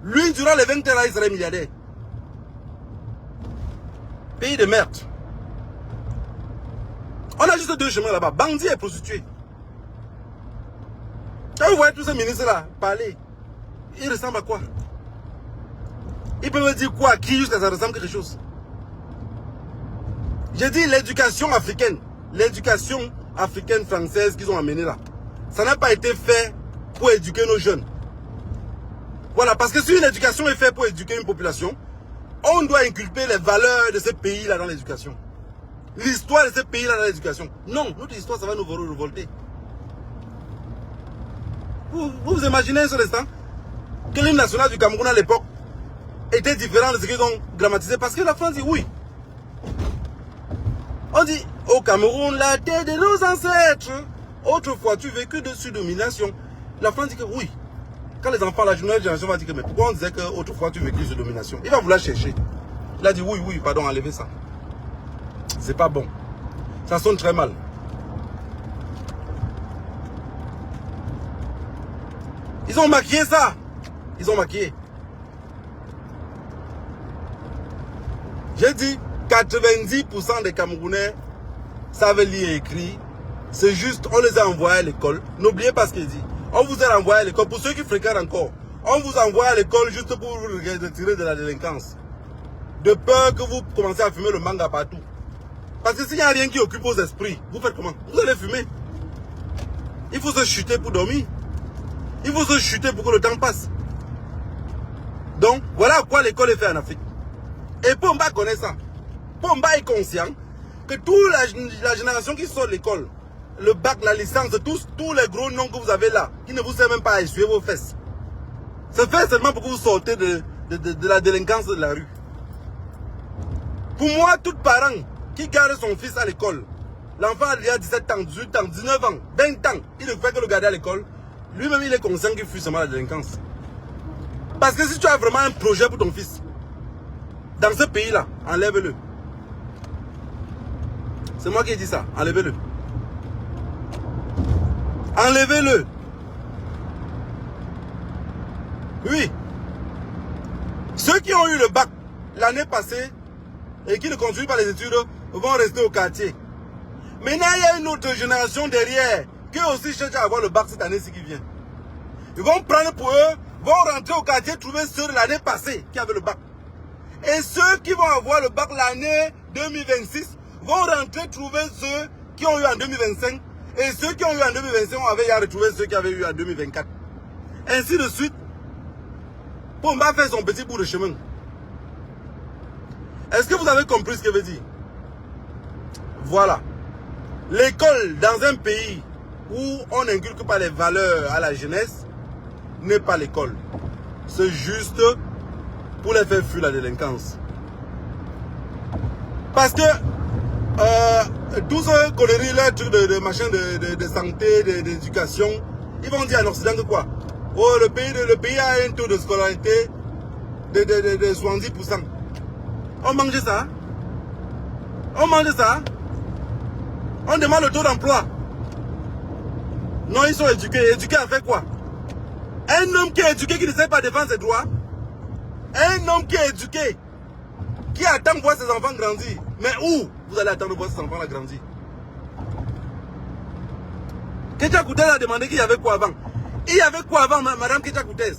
Lui, durant les 20 ans là, il serait milliardaire. Pays de merde. On a juste deux chemins là-bas, bandits et prostitués. Quand vous voyez tous ces ministres-là parler, ils ressemblent à quoi? Ils peuvent dire quoi? Qui jusqu'à ça ressemble à quelque chose? J'ai dit l'éducation africaine. L'éducation africaine française qu'ils ont amenée là. Ça n'a pas été fait pour éduquer nos jeunes. Voilà, parce que si une éducation est faite pour éduquer une population, on doit inculper les valeurs de ce pays-là dans l'éducation. L'histoire de ce pays-là dans l'éducation. Non, notre histoire, ça va nous révolter. Vous imaginez ce instant que l'hymne national du Cameroun à l'époque était différent de ce qu'ils ont grammatisé? Parce que la France dit oui. On dit au Cameroun, la terre de nos ancêtres. Autrefois, tu vécu dessus domination. La France dit que oui. Quand les enfants, la nouvelle génération va dire que mais pourquoi on disait qu'autrefois tu vécu sous domination? Il va vouloir chercher. Il a dit oui, pardon, enlevez ça. C'est pas bon. Ça sonne très mal. Ils ont maquillé ça. Ils ont maquillé. J'ai dit 90% des Camerounais savent lire et écrire. C'est juste, on les a envoyés à l'école. N'oubliez pas ce qu'il dit. On vous a envoyé à l'école. Pour ceux qui fréquentent encore, on vous envoie à l'école juste pour vous retirer de la délinquance. De peur que vous commencez à fumer le manga partout. Parce que s'il n'y a rien qui occupe vos esprits, vous faites comment? Vous allez fumer. Il faut se chuter pour dormir. Il faut se chuter pour que le temps passe. Donc, voilà à quoi l'école est faite en Afrique. Et Pomba connaît ça. Pomba est conscient que toute la génération qui sort de l'école, le bac, la licence, tous les gros noms que vous avez là, qui ne vous servent même pas à essuyer vos fesses. C'est fait seulement pour que vous sortez de la délinquance de la rue. Pour moi, tout parent qui garde son fils à l'école, l'enfant a déjà 17 ans, 18 ans, 19 ans, 20 ans, il ne fait que le garder à l'école, lui-même il est conscient qu'il fuit seulement la délinquance. Parce que si tu as vraiment un projet pour ton fils, dans ce pays-là, enlève-le. C'est moi qui ai dit ça, enlevez-le. Enlevez-le. Oui. Ceux qui ont eu le bac l'année passée et qui ne continuent pas les études vont rester au quartier. Maintenant, il y a une autre génération derrière qui aussi cherche à avoir le bac cette année-ci qui vient. Ils vont prendre pour eux, vont rentrer au quartier, trouver ceux de l'année passée qui avaient le bac. Et ceux qui vont avoir le bac l'année 2026 vont rentrer trouver ceux qui ont eu en 2025. Et ceux qui ont eu en 2025 avaient retrouvé ceux qui avaient eu en 2024. Ainsi de suite. Pomba fait son petit bout de chemin. Est-ce que vous avez compris ce que veut dire? Voilà. L'école dans un pays où on n'inculque pas les valeurs à la jeunesse n'est pas l'école. C'est juste pour les faire fuir la délinquance. Parce que tous ces conneries, là, trucs de machin de santé, d'éducation, ils vont dire en Occident que quoi? Oh, le pays a un taux de scolarité de 70%. On mange ça? On mange ça? On demande le taux d'emploi. Non, ils sont éduqués. Éduqués à faire quoi? Un homme qui est éduqué, qui ne sait pas défendre ses droits. Un homme qui est éduqué, qui attend de voir ses enfants grandir. Mais où vous allez attendre de voir ses enfants grandir? Ketia Koutez a demandé qu'il y avait quoi avant. Il y avait quoi avant, madame Ketia Koutez?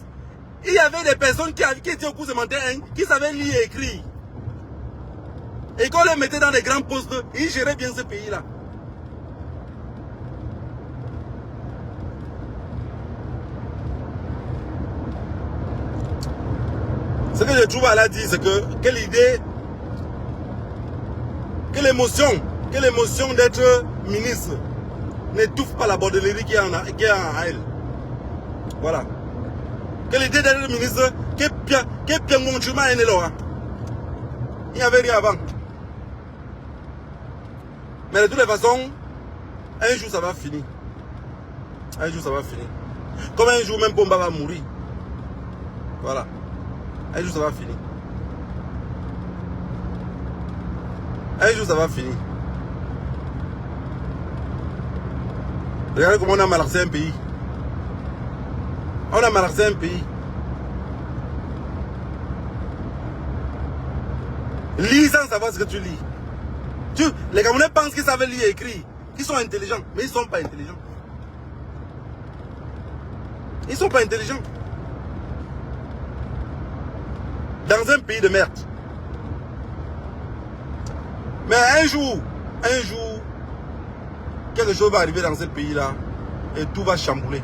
Il y avait des personnes qui étaient au cours secondaire 1, qui savaient lire et écrire. Et qu'on les mettait dans des grands postes, ils géraient bien ce pays-là. Ce que je trouve à la dire, c'est que quelle idée, quelle émotion d'être ministre n'étouffe pas la bordellerie qui est en elle. Voilà. Que l'idée d'être le ministre, qui est bien mon chemin est là. Il n'y avait rien avant. Mais de toutes les façons, un jour ça va finir. Un jour ça va finir. Comme un jour même Pomba va mourir. Voilà. Un jour ça va finir. Un jour ça va finir. Regardez comment on a malaxé un pays. On a malaxé un pays. Lis sans savoir ce que tu lis. Les Camerounais pensent qu'ils savent lire et écrire. Qu'ils sont intelligents. Mais ils ne sont pas intelligents. Ils ne sont pas intelligents. Dans un pays de merde. Mais un jour, quelque chose va arriver dans ce pays-là et tout va chambouler.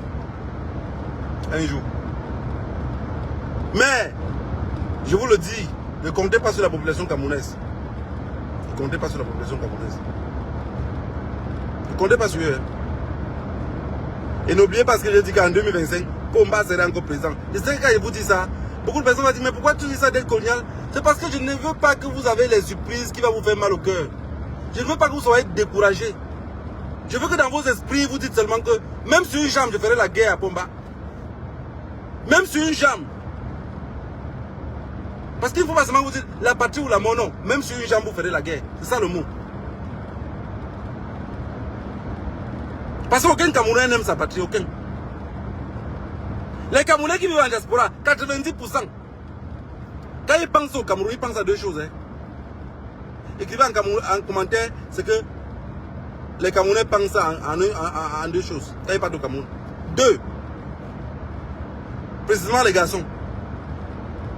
Un jour. Mais, je vous le dis, ne comptez pas sur la population camerounaise. Ne comptez pas sur la population camerounaise. Ne comptez pas sur eux. Et n'oubliez pas ce que j'ai dit qu'en 2025, Pomba sera encore présent. Je sais que quand je vous dis ça, beaucoup de personnes vont dire, mais pourquoi tu dis ça d'être colonial? C'est parce que je ne veux pas que vous avez les surprises qui vont vous faire mal au cœur. Je ne veux pas que vous soyez découragés. Je veux que dans vos esprits, vous dites seulement que même sur une jambe, je ferai la guerre à Pomba. Même sur une jambe. Parce qu'il ne faut pas seulement vous dire la patrie ou la mort, non. Même sur une jambe, vous ferez la guerre. C'est ça le mot. Parce qu'aucun Camerounais n'aime sa patrie, aucun. Les Camerounais qui vivent en diaspora, 90%. Quand ils pensent au Cameroun, ils pensent à deux choses. Hein. Écrivez en commentaire ce que les Camerounais pensent en deux choses. Quand ils partent au Cameroun. Deux. Précisément les garçons.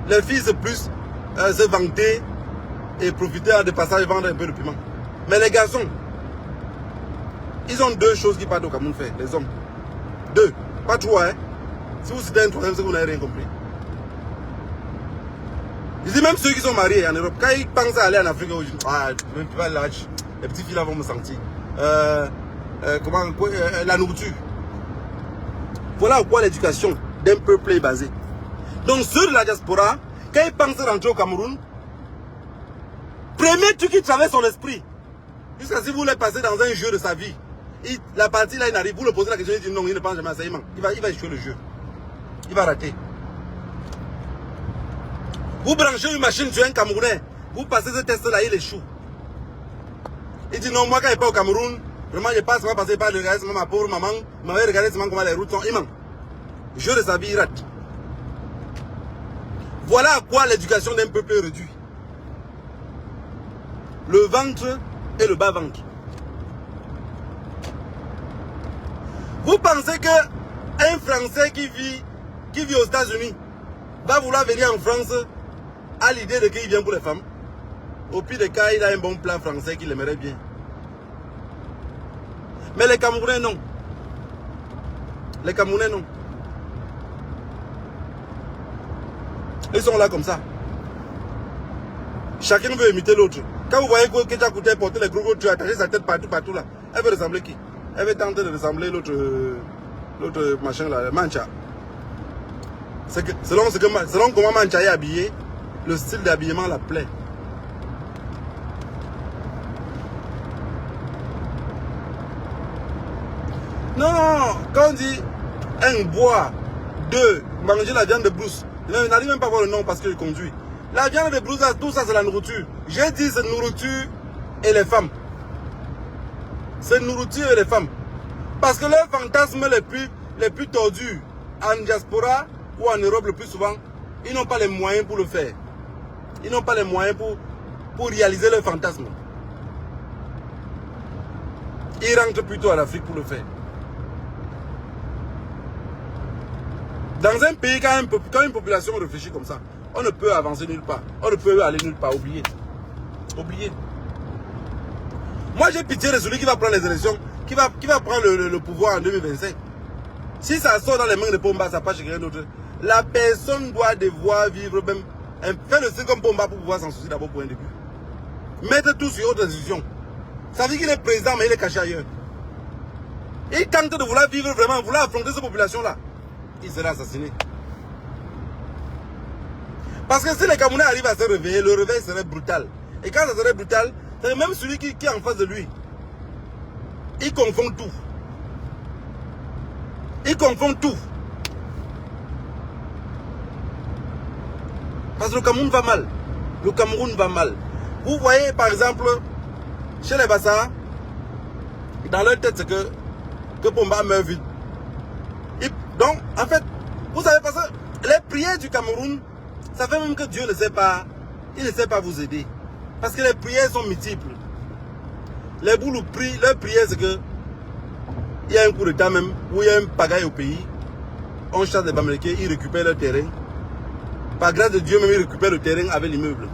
Les filles c'est plus se vanter et profiter de passage et vendre un peu de piment. Mais les garçons, ils ont deux choses qui partent au Cameroun faire, les hommes. Deux. Pas trois, hein. Si vous citez un troisième, c'est que vous n'avez rien compris. Je dis même ceux qui sont mariés en Europe, quand ils pensent à aller en Afrique, les petites filles là vont me sentir. La nourriture. Voilà à quoi l'éducation d'un peuple est basée. Donc ceux de la diaspora, quand ils pensent rentrer au Cameroun, premier truc qui traverse son esprit, jusqu'à si vous voulez passer dans un jeu de sa vie, la partie là il arrive, vous le posez la question, il dit non, il ne pense jamais à ça, il va échouer le jeu. Il va rater. Vous branchez une machine sur un Camerounais, vous passez ce test là, il échoue. Il dit non, moi quand je pas au Cameroun, vraiment je passe, moi passer par le regarder ma pauvre maman, m'avait regardé comment les routes sont, il manque. Jeu de sa vie, il rate. Voilà à quoi l'éducation d'un peuple est réduite. Le ventre et le bas-ventre. Vous pensez qu'un Français qui vit aux États-Unis va vouloir venir en France à l'idée de qu'il vient pour les femmes? Au pire des cas, il a un bon plan français qu'il aimerait bien. Mais les Camerounais, non. Les Camerounais, non. Ils sont là comme ça. Chacun veut imiter l'autre. Quand vous voyez que Ketia Kouté porter les gros tu as attaché sa tête partout là. Elle veut ressembler qui? Elle veut tenter de ressembler l'autre machin là, Mancha. Selon comment Mancha est habillé, le style d'habillement la plaît. Non, quand on dit un bois, deux, manger la viande de brousse, je n'arrive même pas à voir le nom parce que je conduis. La viande de brousse, tout ça c'est la nourriture. J'ai dit c'est nourriture et les femmes. C'est nourriture et les femmes. Parce que leurs fantasmes les plus tordus en diaspora ou en Europe le plus souvent, ils n'ont pas les moyens pour le faire. Ils n'ont pas les moyens pour réaliser leurs fantasmes. Ils rentrent plutôt à l'Afrique pour le faire. Dans un pays, quand une population réfléchit comme ça, on ne peut avancer nulle part. On ne peut aller nulle part. Oubliez. Oubliez. Moi, j'ai pitié de celui qui va prendre les élections, qui va prendre le pouvoir en 2025. Si ça sort dans les mains de Pomba, ça passe chez quelqu'un d'autre. La personne doit devoir vivre même, faire le cycle comme Pomba pour pouvoir s'en soucier d'abord pour un début. Mettre tout sur autre institution. Ça veut dire qu'il est président, mais il est caché ailleurs. Il tente de vouloir vivre vraiment, vouloir affronter cette population-là. Il sera assassiné. Parce que si les Camerounais arrivent à se réveiller, le réveil serait brutal. Et quand ça serait brutal, c'est même celui qui est en face de lui. Il confond tout. Il confond tout. Parce que le Cameroun va mal. Le Cameroun va mal. Vous voyez par exemple, chez les Bassa, dans leur tête c'est que Pomba meurt vite. Donc, en fait, vous savez, parce que les prières du Cameroun, ça fait même que Dieu ne sait pas, il ne sait pas vous aider. Parce que les prières sont multiples. Les boulots prient, leur prière c'est que il y a un coup d'état même, où il y a un pagaille au pays, on chasse des Bamileke, ils récupèrent leur terrain. Par grâce de Dieu même, ils récupèrent le terrain avec l'immeuble.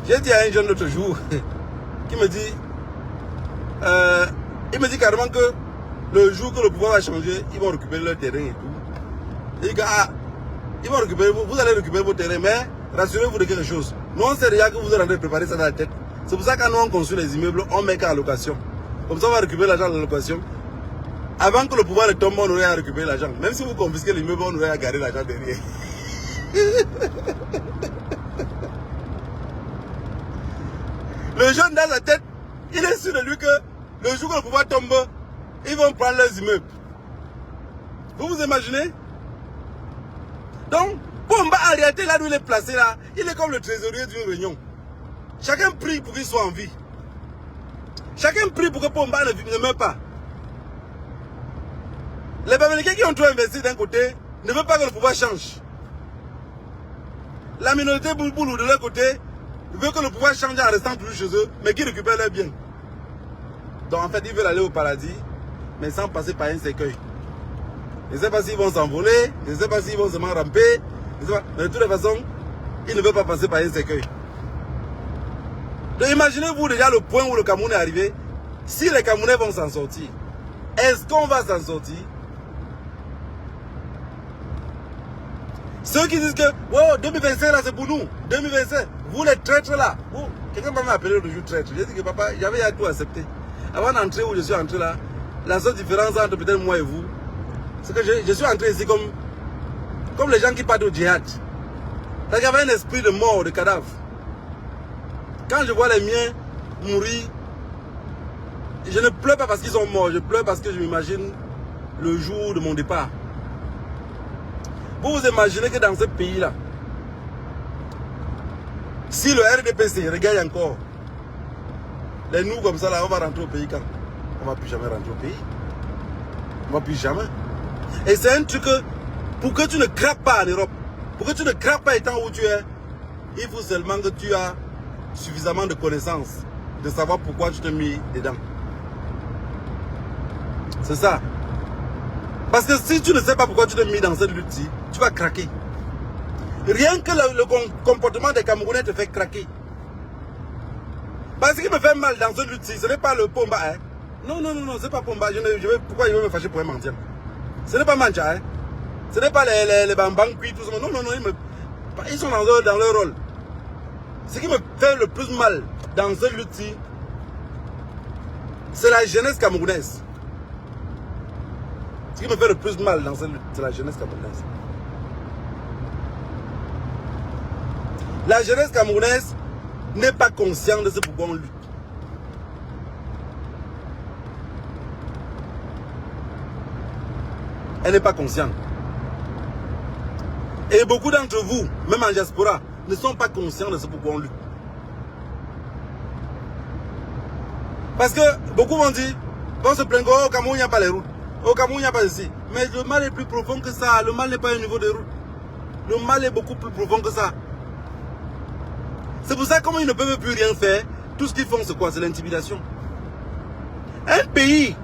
J'ai dit à un jeune l'autre jour, qui me dit, il me dit carrément que le jour que le pouvoir va changer, ils vont récupérer leur terrain et tout. Il dit, ah, ils vont récupérer, vous allez récupérer vos terrains, mais rassurez-vous de quelque chose. Nous, on sait déjà que vous êtes en train de préparer ça dans la tête. C'est pour ça que quand nous on construit les immeubles, on met qu'à location. Comme ça, on va récupérer l'argent de la location. Avant que le pouvoir ne tombe, on aurait à récupérer l'argent. Même si vous confisquez l'immeuble, on aurait à garder l'argent derrière. Le jeune dans sa tête, il est sûr de lui que le jour que le pouvoir tombe, ils vont prendre leurs immeubles. Vous vous imaginez? Donc, Pomba, en réalité, là où il est placé, là, il est comme le trésorier d'une réunion. Chacun prie pour qu'il soit en vie. Chacun prie pour que Pomba ne meure pas. Les Bamileke qui ont tout investi d'un côté ne veulent pas que le pouvoir change. La minorité Boulboulou de leur côté veut que le pouvoir change en restant toujours chez eux, mais qu'ils récupèrent leurs biens. Donc en fait, ils veulent aller au paradis, mais sans passer par un cercueil. Je ne sais pas s'ils vont s'envoler, je ne sais pas s'ils vont seulement ramper, mais de toutes les façons, ils ne veulent pas passer par un cercueil. Donc imaginez-vous déjà le point où le Cameroun est arrivé. Si les Camerounais vont s'en sortir, est-ce qu'on va s'en sortir? Ceux qui disent que oh, 2025 là c'est pour nous, 2025, vous les traîtres là, quelqu'un m'a appelé le jour traître. J'ai dit que papa, j'avais tout accepté. Avant d'entrer où je suis entré là, la seule différence entre peut-être moi et vous, c'est que je suis entré ici comme les gens qui partent au djihad. Il y avait un esprit de mort, de cadavre. Quand je vois les miens mourir, je ne pleure pas parce qu'ils sont morts, je pleure parce que je m'imagine le jour de mon départ. Vous vous imaginez que dans ce pays-là, si le RDPC regagne encore, les nous comme ça, là, on va rentrer au pays quand? On ne va plus jamais rentrer au pays. On ne va plus jamais. Et c'est un truc que, pour que tu ne craques pas en Europe, pour que tu ne craques pas étant où tu es, il faut seulement que tu as suffisamment de connaissances, de savoir pourquoi tu te mets dedans. C'est ça. Parce que si tu ne sais pas pourquoi tu te mets dans cette lutte-ci, tu vas craquer. Rien que le comportement des Camerounais te fait craquer. Parce qu'il me fait mal dans cette lutte-ci, ce n'est pas le Pomba. Hein. Non, c'est pas Pomba. Pourquoi il veut me fâcher pour un mentir? Ce n'est pas Mancha. Hein. Ce n'est pas les bambang cuits, tout ça. Non, ils sont dans leur rôle. Ce qui me fait le plus mal dans cette lutte-ci, c'est la jeunesse camerounaise. Ce qui me fait le plus mal dans cette lutte, c'est la jeunesse camerounaise. La jeunesse camerounaise n'est pas consciente de ce pourquoi on lutte. Elle n'est pas consciente. Et beaucoup d'entre vous, même en diaspora, ne sont pas conscients de ce pourquoi on lutte. Parce que beaucoup vont dire, on se plaint qu'au Cameroun, il n'y a pas les routes. Au Cameroun, il n'y a pas ici. Mais le mal est plus profond que ça. Le mal n'est pas au niveau des routes. Le mal est beaucoup plus profond que ça. C'est pour ça qu'ils ne peuvent plus rien faire. Tout ce qu'ils font, c'est quoi? C'est l'intimidation. Un pays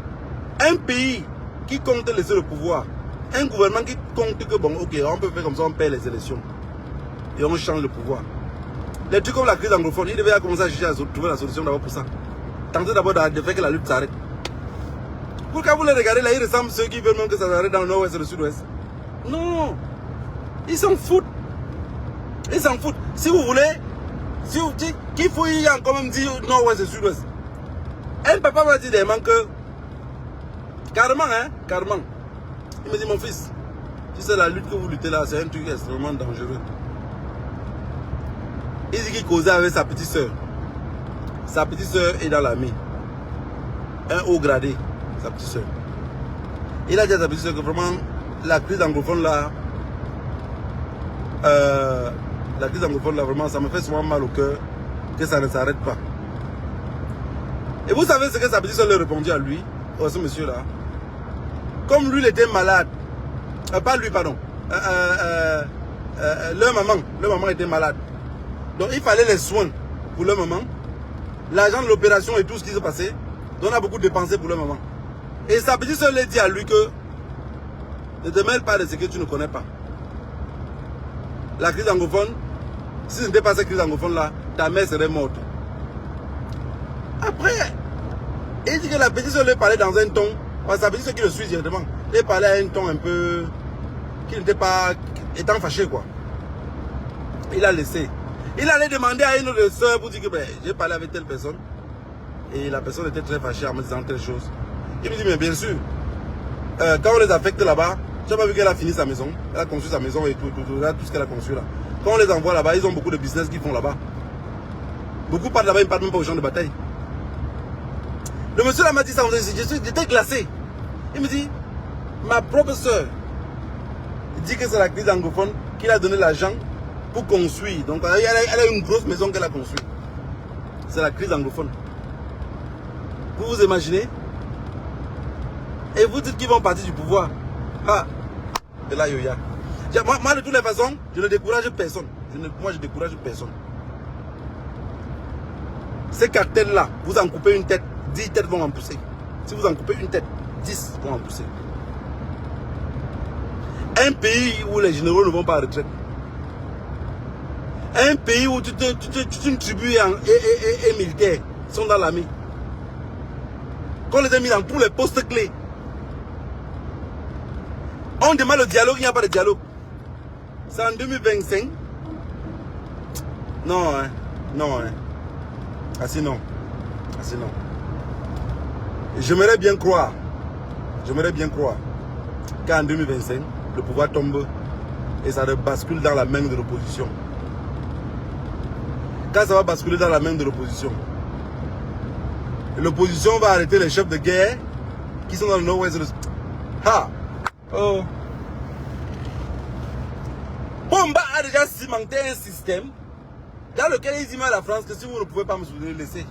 qui compte laisser le pouvoir, un gouvernement qui compte que, bon, ok, on peut faire comme ça, on perd les élections. Et on change le pouvoir. Les trucs comme la crise anglophone, ils devaient commencer à chercher à trouver la solution d'abord pour ça. Tenter d'abord de faire que la lutte s'arrête. Pourquoi vous les regardez là, ils ressemblent à ceux qui veulent même que ça s'arrête dans le nord-ouest et le sud-ouest. Non. Ils s'en foutent. Ils s'en foutent. Si vous voulez, si vous dites qu'il faut y encore même dire nord-ouest et sud-ouest. Un papa m'a dit que Carrément, hein, carrément. Il me dit, mon fils, tu sais, la lutte que vous luttez là, c'est un truc extrêmement dangereux. Il dit qu'il causait avec sa petite soeur. Sa petite soeur est dans l'armée. Un haut gradé, sa petite soeur. Il a dit à sa petite soeur que vraiment, la crise anglophone là, vraiment, ça me fait souvent mal au cœur que ça ne s'arrête pas. Et vous savez ce que sa petite soeur lui a répondu à lui, à ce monsieur là. Comme lui, il était malade. Pas lui, pardon. Leur maman était malade. Donc il fallait les soins pour leur maman. L'argent de l'opération et tout ce qui s'est passé. Donc on a beaucoup dépensé pour leur maman. Et sa petite soeur lui dit à lui que ne te mêle pas de ce que tu ne connais pas. La crise anglophone, si ce n'était pas cette crise anglophone là, ta mère serait morte. Après, il dit que la petite soeur lui parlait dans un ton. Parce que sa petite soeur qui le suit directement, il parlait à un ton un peu qui n'était pas étant fâché quoi. Il a laissé. Il allait demander à une autre soeur pour dire que ben, j'ai parlé avec telle personne. Et la personne était très fâchée en me disant telle chose. Il me dit mais bien sûr, quand on les affecte là-bas, tu n'as pas vu qu'elle a fini sa maison. Elle a construit sa maison et tout ce qu'elle a construit là. Quand on les envoie là-bas, ils ont beaucoup de business qu'ils font là-bas. Beaucoup partent là-bas, ils ne partent même pas aux champs de bataille. Le monsieur là m'a dit ça, j'étais glacé. Il me dit, ma propre soeur dit que c'est la crise anglophone qui a donné l'argent pour construire. Donc elle a une grosse maison qu'elle a construite. C'est la crise anglophone. Vous vous imaginez? Et vous dites qu'ils vont partir du pouvoir. Ah, et là, yoya. Moi, de toutes les façons, je ne décourage personne. Moi, je décourage personne. Ces cartels-là, vous en coupez une tête, 10 têtes vont en pousser. Si vous en coupez une tête, 10 vont en pousser. Un pays où les généraux ne vont pas à retraite. Un pays où toute une tribu et militaires sont dans l'armée. Qu'on les a mis dans tous les postes clés. On demande le dialogue, il n'y a pas de dialogue. C'est en 2025. Non, hein. Non, hein. Ainsi non. Ainsi non. J'aimerais bien croire qu'en 2025, le pouvoir tombe et ça bascule dans la main de l'opposition. Quand ça va basculer dans la main de l'opposition, l'opposition va arrêter les chefs de guerre qui sont dans le nord-ouest. Ah! Oh! Bomba a déjà cimenté un système dans lequel il dit à la France que si vous ne pouvez pas me soutenir, laissez.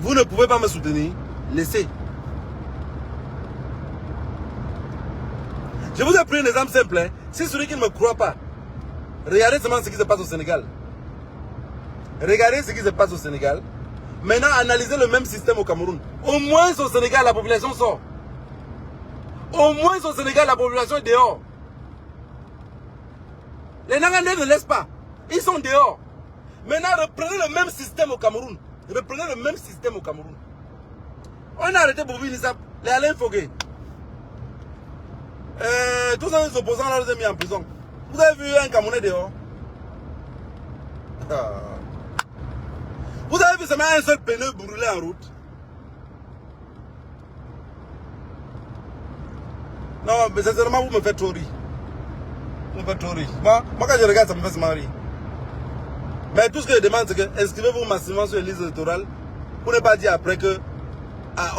Vous ne pouvez pas me soutenir, laissez. Je vous ai pris un exemple simple. Hein. Si celui qui ne me croit pas, regardez seulement ce qui se passe au Sénégal. Regardez ce qui se passe au Sénégal. Maintenant, analysez le même système au Cameroun. Au moins au Sénégal, la population sort. Au moins au Sénégal, la population est dehors. Les Nangandais ne laissent pas. Ils sont dehors. Maintenant, reprenez le même système au Cameroun. Reprenez le même système au Cameroun. On a arrêté Boubi Nissap, les Alain Fogué. Tous les opposants là, vous avez mis en prison. Vous avez vu un Camerounais dehors? Vous avez vu seulement un seul pneu brûlé en route? Non, mais sincèrement, vous me faites trop rire. Vous me faites trop rire. Moi, quand je regarde, ça me fait seulement rire. Mais tout ce que je demande, c'est que inscrivez-vous massivement sur les listes électorales pour ne pas dire après que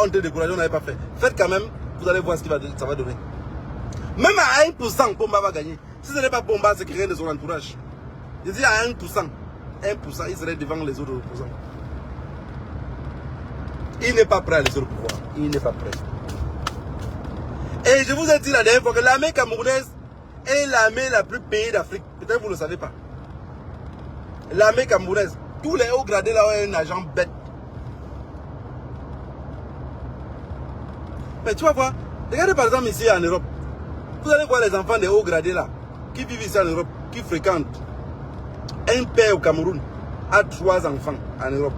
on était découragé, on n'avait pas fait. Faites quand même, vous allez voir ce que ça va donner. Même à 1%, Pomba va gagner. Si ce n'est pas Pomba, c'est quelqu'un de son entourage. Je dis à 1%, 1%, il serait devant les autres opposants. Il n'est pas prêt à laisser le pouvoir. Il n'est pas prêt. Et je vous ai dit la dernière fois que l'armée camerounaise est l'armée la plus payée d'Afrique. Peut-être que vous ne le savez pas. L'armée camerounaise, tous les hauts gradés là ont un agent bête. Mais tu vas voir, regardez par exemple ici en Europe. Vous allez voir les enfants des hauts gradés là, qui vivent ici en Europe, qui fréquentent. Un père au Cameroun a 3 enfants en Europe.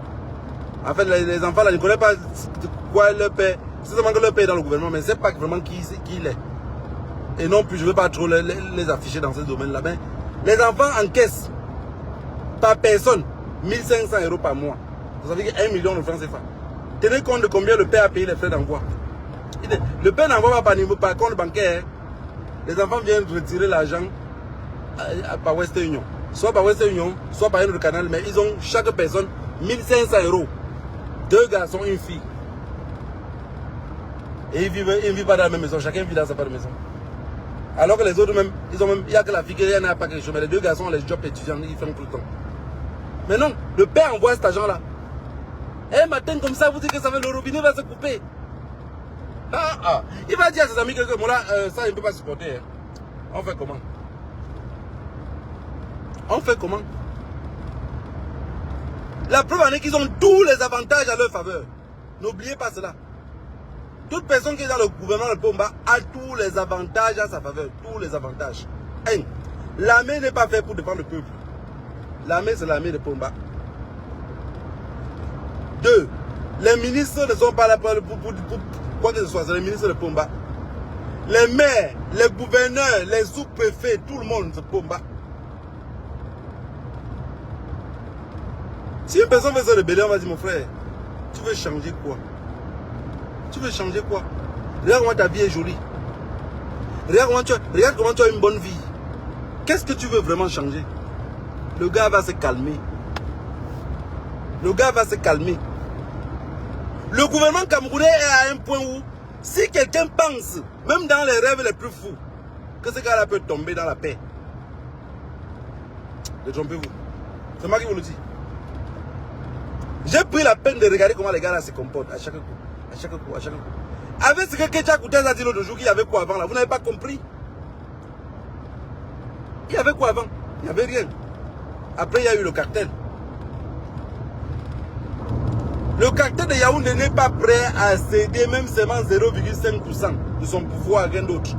En fait, les enfants là, ne connaissent pas quoi leur père. C'est seulement que leur père est dans le gouvernement, mais ne sait pas vraiment qui il est. Et non plus, je ne veux pas trop les afficher dans ce domaine-là. Mais les enfants encaissent par personne 1500 € par mois. Vous savez que 1 million de francs CFA. Tenez compte de combien le père a payé les frais d'envoi. Le père n'envoie pas par compte bancaire. Les enfants viennent retirer l'argent par Western Union. Soit par Western Union, soit par un autre canal, mais ils ont chaque personne 1500 €. 2 garçons, une fille. Et ils ne vivent pas dans la même maison, chacun vit dans sa propre maison. Alors que les autres même, il n'y a que la fille qui n'a pas quelque chose, mais les 2 garçons ont les jobs étudiants, ils font tout le temps. Mais non, le père envoie cet argent-là. Un matin comme ça, vous dites que ça va, le robinet va se couper. Il va dire à ses amis que moi là, ça il ne peut pas supporter. Hein. On fait comment? On fait comment? La preuve en est qu'ils ont tous les avantages à leur faveur. N'oubliez pas cela. Toute personne qui est dans le gouvernement de Pomba a tous les avantages à sa faveur. Tous les avantages. 1. L'armée n'est pas faite pour défendre le peuple. L'armée, c'est l'armée de Pomba. 2. Les ministres ne sont pas là pour quoi que ce soit. C'est les ministres de Pomba. Les maires, les gouverneurs, les sous-préfets, tout le monde, c'est Pomba. Si une personne veut se rebeller, on va dire, mon frère, tu veux changer quoi? Tu veux changer quoi? Regarde comment ta vie est jolie. Regarde comment tu as une bonne vie. Qu'est-ce que tu veux vraiment changer? Le gars va se calmer. Le gars va se calmer. Le gouvernement camerounais est à un point où, si quelqu'un pense, même dans les rêves les plus fous, que ce gars-là peut tomber dans la paix, détrompez-vous. C'est moi qui vous le dis. J'ai pris la peine de regarder comment les gars là se comportent à chaque coup. À chaque coup, à chaque coup. Avec ce que Ketia Koutez a dit l'autre jour, qu'il y avait quoi avant là? Vous n'avez pas compris? Il y avait quoi avant? Il n'y avait rien. Après, il y a eu le cartel. Le cartel de Yaoundé n'est pas prêt à céder même seulement 0,5% de son pouvoir à rien d'autre.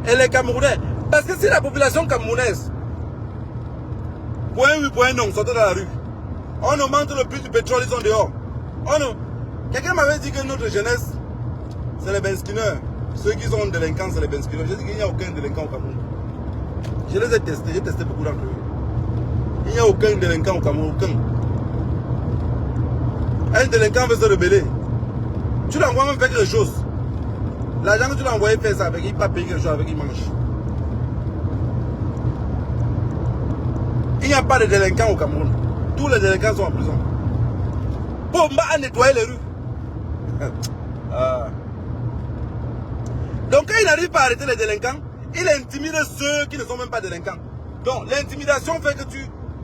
Et les Camerounais, parce que si la population camerounaise, point oui, point non, sortait dans la rue, on augmente le prix du pétrole, ils sont dehors. Quelqu'un m'avait dit que notre jeunesse, c'est les benskinneurs. Ceux qui sont délinquants, c'est les benskinneurs. J'ai dit qu'il n'y a aucun délinquant au Cameroun. Je les ai testés, j'ai testé beaucoup d'entre eux. Il n'y a aucun délinquant au Cameroun, aucun. Un délinquant veut se rebeller. Tu l'envoies même faire quelque chose. L'argent que tu l'as envoyé faire ça avec, il ne peut pas payer quelque chose avec, il mange. Il n'y a pas de délinquants au Cameroun. Tous les délinquants sont en prison. Pomba a nettoyé les rues. Donc quand il n'arrive pas à arrêter les délinquants, il intimide ceux qui ne sont même pas délinquants. Donc l'intimidation fait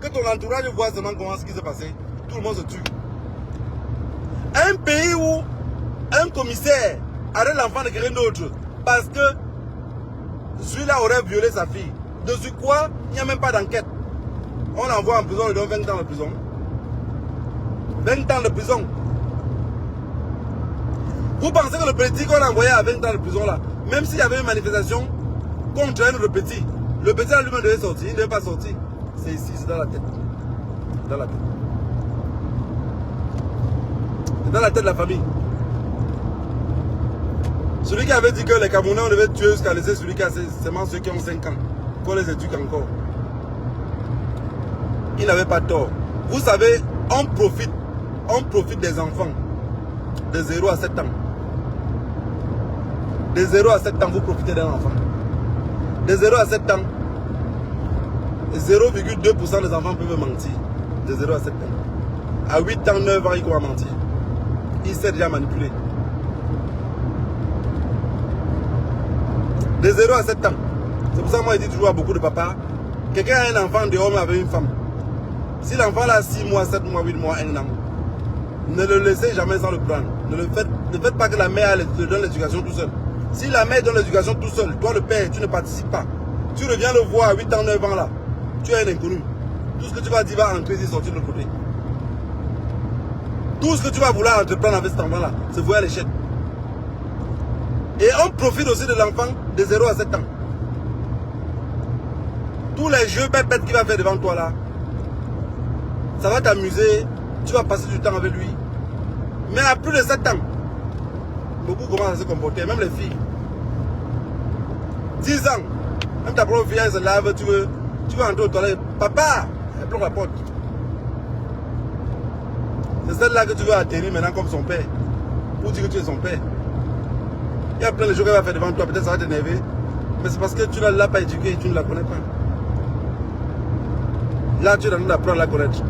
que ton entourage voit seulement comment ce qui s'est passé. Tout le monde se tue. Un pays où un commissaire arrête l'enfant de quelqu'un d'autre parce que celui-là aurait violé sa fille. Dessus quoi, il n'y a même pas d'enquête. On l'envoie en prison, on lui donne 20 ans de prison. 20 ans de prison. Vous pensez que le petit qu'on a envoyé à 20 ans de prison là, même s'il y avait une manifestation contre un autre petit, le petit là lui-même devait sortir, il ne devait pas sortir. C'est ici, c'est dans la tête. Dans la tête. C'est dans la tête de la famille. Celui qui avait dit que les Camerounais on devait tuer jusqu'à laisser celui qui a seulement ceux qui ont 5 ans, qu'on les éduque encore. Il n'avait pas tort. Vous savez, on profite des enfants de 0 à 7 ans. De 0 à 7 ans, vous profitez d'un enfant. De 0 à 7 ans, 0,2% des enfants peuvent mentir. De 0 à 7 ans. À 8 ans, 9 ans, ils croient mentir. Ils savent déjà manipuler. De 0 à 7 ans. C'est pour ça que moi je dis toujours à beaucoup de papas, quelqu'un a un enfant dehors mais avec une femme. Si l'enfant a 6 mois, 7 mois, 8 mois, 1 an, ne le laissez jamais sans le prendre. Ne faites pas que la mère te donne l'éducation tout seul. Si la mère donne l'éducation tout seul, toi le père, tu ne participes pas. Tu reviens le voir à 8 ans, 9 ans là. Tu es un inconnu. Tout ce que tu vas dire va entrer et sortir de l'autre côté. Tout ce que tu vas vouloir entreprendre avec cet enfant là, c'est vouer à l'échec. Et on profite aussi de l'enfant de 0 à 7 ans. Tous les jeux bêtes qu'il va faire devant toi là, ça va t'amuser, tu vas passer du temps avec lui. Mais à plus de 7 ans, beaucoup commencent à se comporter, même les filles. 10 ans, même ta propre fille elle se lave, tu veux entrer aux toilettes. Papa, elle bloque la porte. C'est celle-là que tu veux atterrir maintenant comme son père. Pour dire que tu es son père. Il y a plein de choses qu'elle va faire devant toi, peut-être ça va t'énerver. Mais c'est parce que tu ne l'as pas éduquée et tu ne la connais pas. Là, tu es en train d'apprendre à la connaître.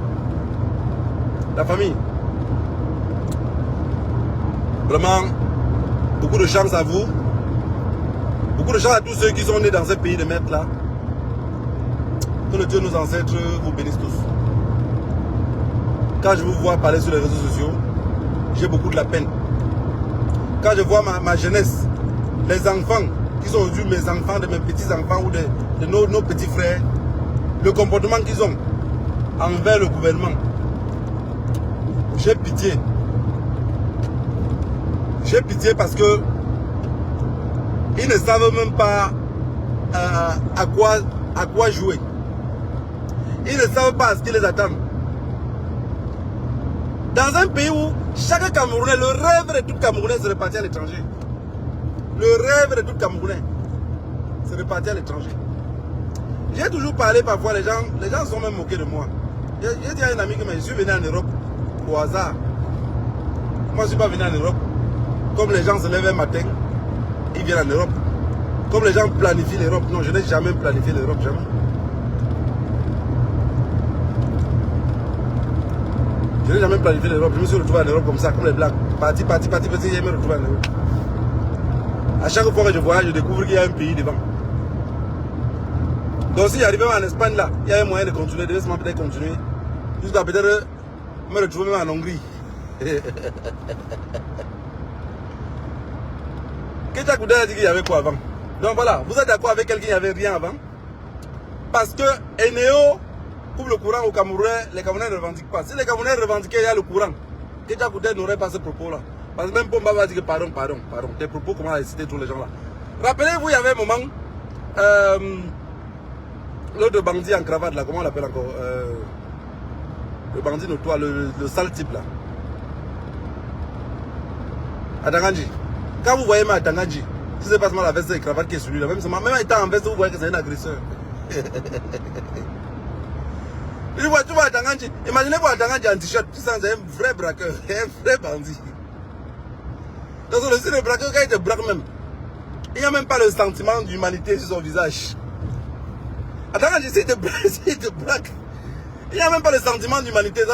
La famille. Vraiment, beaucoup de chance à vous. Beaucoup de chance à tous ceux qui sont nés dans ce pays de merde là. Que le Dieu de nos ancêtres vous bénisse tous. Quand je vous vois parler sur les réseaux sociaux, j'ai beaucoup de la peine. Quand je vois ma jeunesse, les enfants qui sont aujourd'hui mes enfants, de mes petits-enfants ou de nos petits frères, le comportement qu'ils ont envers le gouvernement, j'ai pitié. J'ai pitié parce que ils ne savent même pas à quoi jouer. Ils ne savent pas ce qui les attend. Dans un pays où chaque Camerounais, le rêve de tout Camerounais, c'est de partir à l'étranger. Le rêve de tout Camerounais, c'est de partir à l'étranger. J'ai toujours parlé parfois, les gens sont même moqués de moi. J'ai dit à un ami que je suis venu en Europe au hasard. Moi, je ne suis pas venu en Europe. Comme les gens se lèvent un matin, ils viennent en Europe. Comme les gens planifient l'Europe. Non, je n'ai jamais planifié l'Europe, jamais. Je n'ai jamais planifié l'Europe. Je me suis retrouvé en Europe comme ça, comme les Blancs. Parti, je me retrouve en Europe. À chaque fois que je voyage, je découvre qu'il y a un pays devant. Donc si j'arrive en Espagne là, il y a un moyen de continuer, de laisser peut-être continuer. Jusqu'à peut-être me retrouver même en Hongrie. Ketia Koudé a dit qu'il y avait quoi avant. Donc voilà, vous êtes d'accord avec quelqu'un qui n'y avait rien avant. Parce que Eneo coupe le courant au Cameroun, les Camerounais ne revendiquent pas. Si les Camerounais revendiquaient, il y a le courant. Ketia Koudé n'aurait pas ce propos-là. Parce que même Pomba va dire que pardon. Tes propos, comment a cité tous les gens là. Rappelez-vous, il y avait un moment, l'autre bandit en cravate là, comment on l'appelle encore, le bandit notoire, le sale type là. Atanganji. Quand vous voyez Atanganji, si c'est pas seulement la veste et cravate qui est sur lui là, même étant en veste, vous voyez que c'est un agresseur. Tu vois Atanganji, imaginez-vous Atanganji en t-shirt, c'est un vrai braqueur, un vrai bandit. Donc le braqueur, quand il te braque même, il n'y a même pas le sentiment d'humanité sur son visage. Atanganji, s'il te braque, il n'y a même pas le sentiment d'humanité. Vous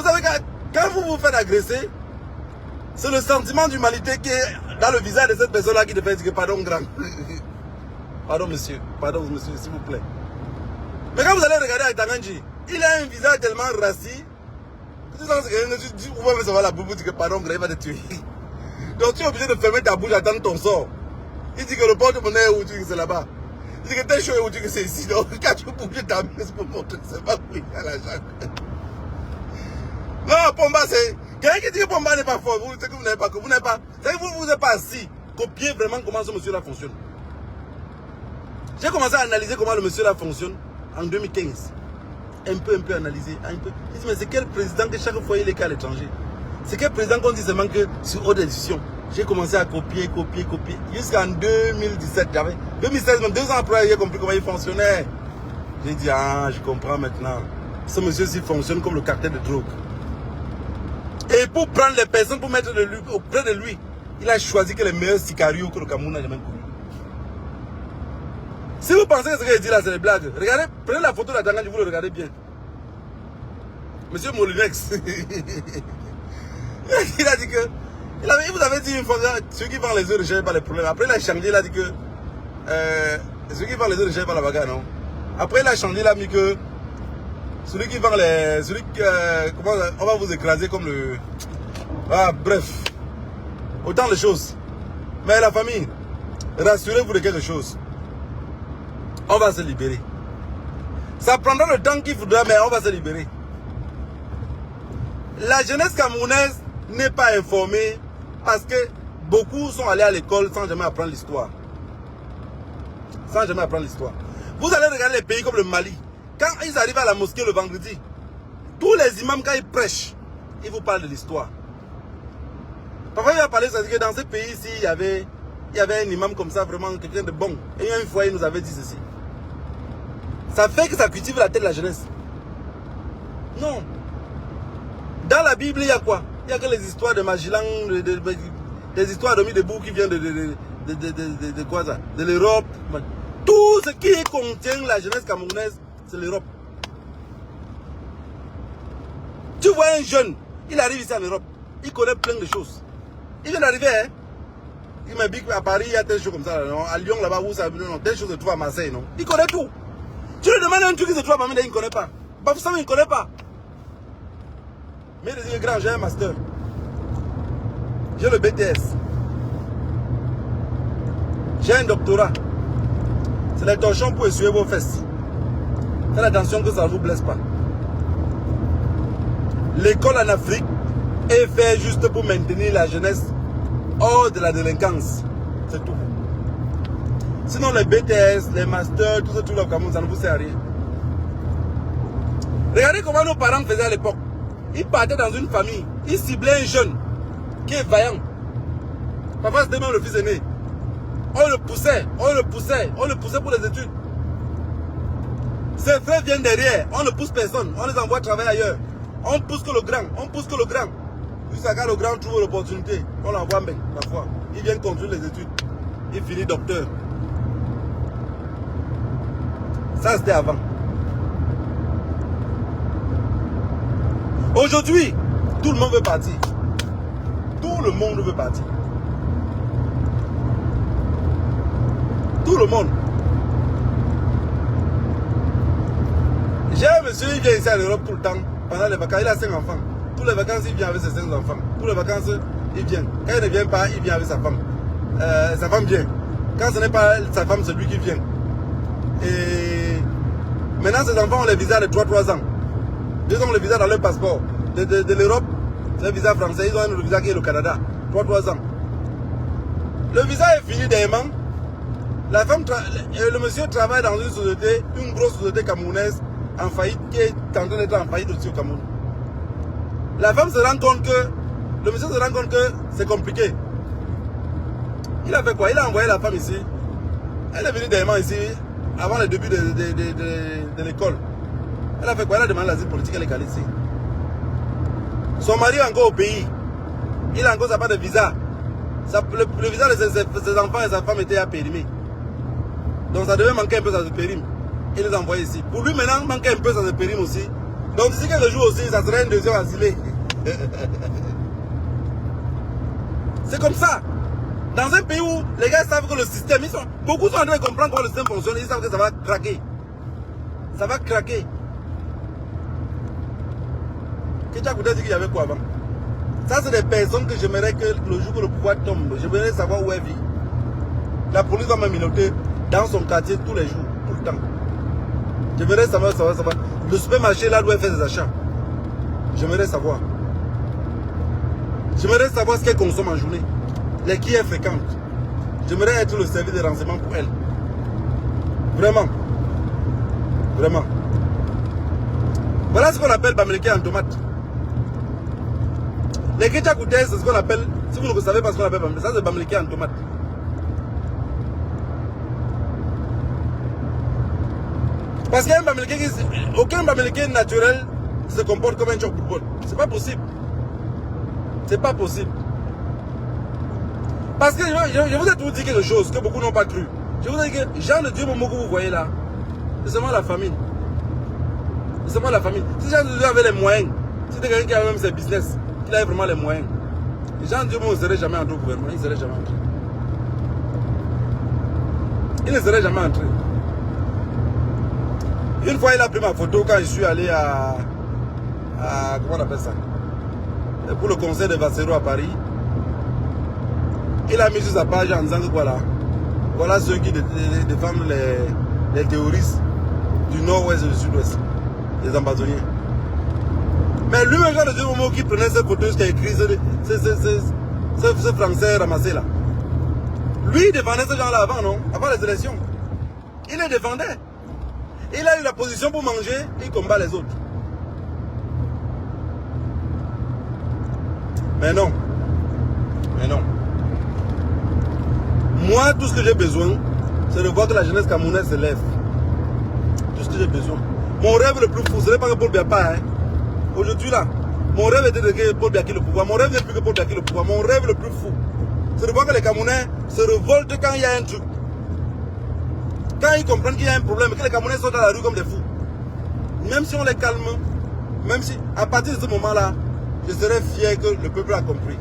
savez que quand vous vous faites agresser, c'est le sentiment d'humanité qui est dans le visage de cette personne-là qui te fait dire pardon grand. Pardon monsieur, s'il vous plaît. Mais quand vous allez regarder Atanganji, il a un visage tellement rassis que tu vois même ça va la boubou dire que pardon grand, il va te tuer. Donc tu es obligé de fermer ta bouche, attendre ton sort. Il dit que le porte-monnaie est où tu dis que c'est là-bas. Il dit que t'es chaud et où tu dis que c'est ici. Donc quand tu bouges ta main pour montrer que c'est pas où il y a l'argent. Non, Pomba c'est... Quelqu'un qui dit que Pomba n'est pas fort, c'est que vous n'avez pas... C'est que vous n'êtes pas assis. Copiez vraiment comment ce monsieur-là fonctionne. J'ai commencé à analyser comment le monsieur-là fonctionne en 2015. Un peu analysé. Je dis, mais c'est quel président que chaque fois il est qu'à l'étranger? C'est quel président qu'on dit seulement que sur haute décision? J'ai commencé à copier. Jusqu'en 2017, 2016, même 2 ans après, j'ai compris comment il fonctionnait. J'ai dit, ah, je comprends maintenant. Ce monsieur-ci fonctionne comme le cartel de drogue. Et pour prendre les personnes, pour mettre auprès de lui, il a choisi que les meilleurs sicarios que le Cameroun n'a jamais connu. Si vous pensez que ce qu'il dit là, c'est des blagues, regardez, prenez la photo d'Atanganji, vous le regardez bien. Monsieur Molinex. Il a dit que... Il vous avait dit une fois, ceux qui vendent les œufs ne cherchent pas les problèmes. Après, il a changé, il a dit que... ceux qui vendent les œufs ne cherchent pas la bagarre, non. Après, il a changé, il a mis que... Celui qui vend les... comment on va vous écraser comme le... Ah, bref. Autant de choses. Mais la famille, rassurez-vous de quelque chose. On va se libérer. Ça prendra le temps qu'il faudra, mais on va se libérer. La jeunesse camerounaise n'est pas informée parce que beaucoup sont allés à l'école sans jamais apprendre l'histoire. Sans jamais apprendre l'histoire. Vous allez regarder les pays comme le Mali. Quand ils arrivent à la mosquée le vendredi, tous les imams, quand ils prêchent, ils vous parlent de l'histoire. Parfois, il va parler, c'est-à-dire que dans ce pays-ci, il y avait un imam comme ça, vraiment quelqu'un de bon. Et une fois, il nous avait dit ceci. Ça fait que ça cultive la tête de la jeunesse. Non. Dans la Bible, il y a quoi? Il n'y a que les histoires de Magellan, des histoires de mis debout qui viennent de quoi ça? De l'Europe. Tout ce qui contient la jeunesse camerounaise, c'est l'Europe. Tu vois un jeune, il arrive ici en Europe, il connaît plein de choses. Il vient d'arriver, hein? Il m'a dit qu'à Paris, il y a telle chose comme ça, non? À Lyon, là-bas, où ça, non, telle chose se trouve à Marseille, non? Il connaît tout. Tu lui demandes un truc qui se trouve à Bamenda, il ne connaît pas. Bafoussam, il ne connaît pas. Mais il dit, grand, j'ai un master. J'ai le BTS. J'ai un doctorat. C'est les torchons pour essuyer vos fesses. Faites attention que ça ne vous blesse pas. L'école en Afrique est faite juste pour maintenir la jeunesse hors de la délinquance. C'est tout. Sinon les BTS, les masters, tout ça, tout le Cameroun, ça ne vous sert à rien. Regardez comment nos parents faisaient à l'époque. Ils partaient dans une famille, ils ciblaient un jeune qui est vaillant. Parfois c'était même le fils aîné. On le poussait, on le poussait, on le poussait pour les études. Ses frères viennent derrière, on ne pousse personne, on les envoie travailler ailleurs. On pousse que le grand, on pousse que le grand. Jusqu'à quand le grand trouve l'opportunité, on l'envoie même, parfois. Il vient conclure les études, il finit docteur. Ça c'était avant. Aujourd'hui, tout le monde veut partir. Tout le monde veut partir. Tout le monde. J'ai un monsieur, il vient ici en Europe tout le temps. Pendant les vacances, il a 5 enfants. Tous les vacances, il vient avec ses 5 enfants. Tous les vacances, il vient. Quand il ne vient pas, il vient avec sa femme. Sa femme vient. Quand ce n'est pas sa femme, c'est lui qui vient. Et maintenant, ces enfants ont les visas de 3 ans. Ils ont le visa dans leur passeport. De l'Europe, c'est un visa français. Ils ont un visa qui est le Canada. 3 ans. Le visa est fini dernièrement. La femme, le monsieur travaille dans une société, une grosse société camerounaise en faillite, qui est en train d'être en faillite aussi au Cameroun. La femme se rend compte que, le monsieur se rend compte que c'est compliqué. Il a fait quoi? Il a envoyé la femme ici. Elle est venue dernièrement ici, avant le début de l'école. Elle a fait quoi? Elle a demandé l'asile politique, elle est calée ici. Son mari est encore au pays. Il a encore pas de visa. Le visa de ses enfants et sa femme était à périmé. Donc ça devait manquer un peu, ça se périme. Il les a envoyés ici. Pour lui maintenant, manquer un peu, ça se périme aussi. Donc d'ici quelques jours aussi, ça serait un deuxième asilé. C'est comme ça. Dans un pays où les gars savent que le système, beaucoup sont en train de comprendre comment le système fonctionne, ils savent que ça va craquer. Ça va craquer. Qu'est-ce que tu as dit qu'il y avait quoi avant? Ça, c'est des personnes que j'aimerais que le jour que le pouvoir tombe, j'aimerais savoir où elle vit. La police va m'aminoter dans son quartier tous les jours, tout le temps. J'aimerais savoir. Le supermarché là où elle fait ses achats. J'aimerais savoir. J'aimerais savoir ce qu'elle consomme en journée. Les qui elle fréquente. J'aimerais être le service de renseignement pour elle. Vraiment. Vraiment. Voilà ce qu'on appelle bamileke en tomate. Les ketchup, c'est ce qu'on appelle, si vous ne savez pas ce qu'on appelle bamileke, ça c'est bamileke en tomate. Parce qu'un bamileke, aucun bamileke naturel se comporte comme un choc football. C'est pas possible. C'est pas possible. Parce que je vous ai toujours dit quelque chose que beaucoup n'ont pas cru. Je vous ai dit que Jean de Dieu Momo que vous voyez là, c'est seulement la famille. C'est seulement la famille. Si Jean de Dieu avait les moyens, si c'était quelqu'un qui avait même ses business, il avait vraiment les moyens. Jean de Dieu Momo ne serait jamais entré au gouvernement. Il ne serait jamais entré. Il ne serait jamais entré. Une fois, il a pris ma photo quand je suis allé à comment on appelle ça? Pour le concert de Vassero à Paris. Il a mis sur sa page en disant que voilà ceux qui défendent les terroristes du nord-ouest et du sud-ouest, les ambazoniens. Mais lui, un gars de Dieu Momo qui prenait ces photos qui a écrit ce français ramassé là. Lui, il défendait ce gens-là avant, non? Avant les élections. Il les défendait. Il a eu la position pour manger, il combat les autres. Mais non. Mais non. Moi, tout ce que j'ai besoin, c'est de voir que la jeunesse camerounaise se lève. Tout ce que j'ai besoin. Mon rêve le plus fou, ce n'est pas que Paul Biya pas. Hein. Aujourd'hui là, mon rêve était de que Paul Biya ait le pouvoir. Mon rêve n'est plus que Paul Biya ait le pouvoir. Mon rêve le plus fou, c'est de voir que les Camerounais se révoltent quand il y a un truc. Quand ils comprennent qu'il y a un problème, que les Camerounais sont dans la rue comme des fous. Même si on les calme, même si, à partir de ce moment-là, je serais fier que le peuple a compris.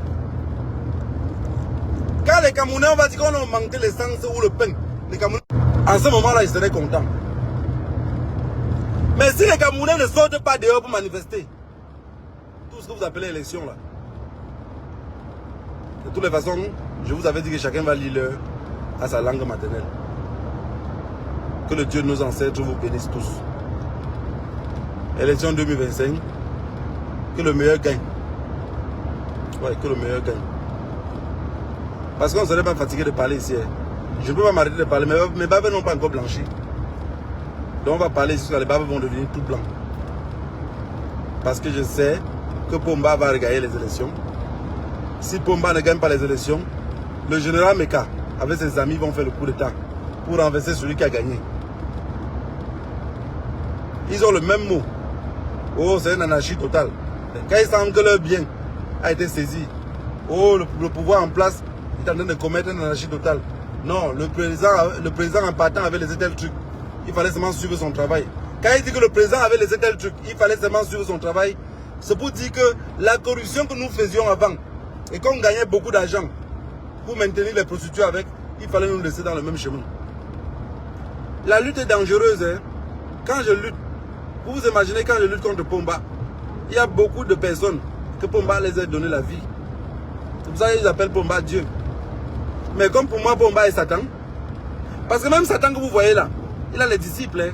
Quand les Camerounais, on va dire qu'on a manqué l'essence ou le pain, les Camerounais, en ce moment-là, ils seraient contents. Mais si les Camerounais ne sortent pas dehors pour manifester, tout ce que vous appelez élection là, de toutes les façons, je vous avais dit que chacun va lire à sa langue maternelle. Que le Dieu de nos ancêtres vous bénisse tous. Élection 2025, que le meilleur gagne. Ouais, que le meilleur gagne. Parce qu'on ne serait pas fatigué de parler ici. Je ne peux pas m'arrêter de parler, mais mes barbes n'ont pas encore blanchi. Donc on va parler ici, les barbes vont devenir tout blancs. Parce que je sais que Pomba va regagner les élections. Si Pomba ne gagne pas les élections, le général Meka, avec ses amis, vont faire le coup d'état pour renverser celui qui a gagné. Ils ont le même mot. Oh, c'est une anarchie totale. Quand ils sentent que leur bien a été saisi, oh, le pouvoir en place est en train de commettre une anarchie totale. Non, le président en partant avait laissé tel truc. Il fallait seulement suivre son travail. Quand il dit que le président avait laissé tel truc, il fallait seulement suivre son travail, c'est pour dire que la corruption que nous faisions avant et qu'on gagnait beaucoup d'argent pour maintenir les prostituées avec, il fallait nous laisser dans le même chemin. La lutte est dangereuse. Hein? Quand je lutte, vous vous imaginez quand je lutte contre Pomba, il y a beaucoup de personnes que Pomba les a donné la vie. C'est pour ça qu'ils appellent Pomba Dieu. Mais comme pour moi, Pomba est Satan. Parce que même Satan que vous voyez là, il a les disciples. Hein.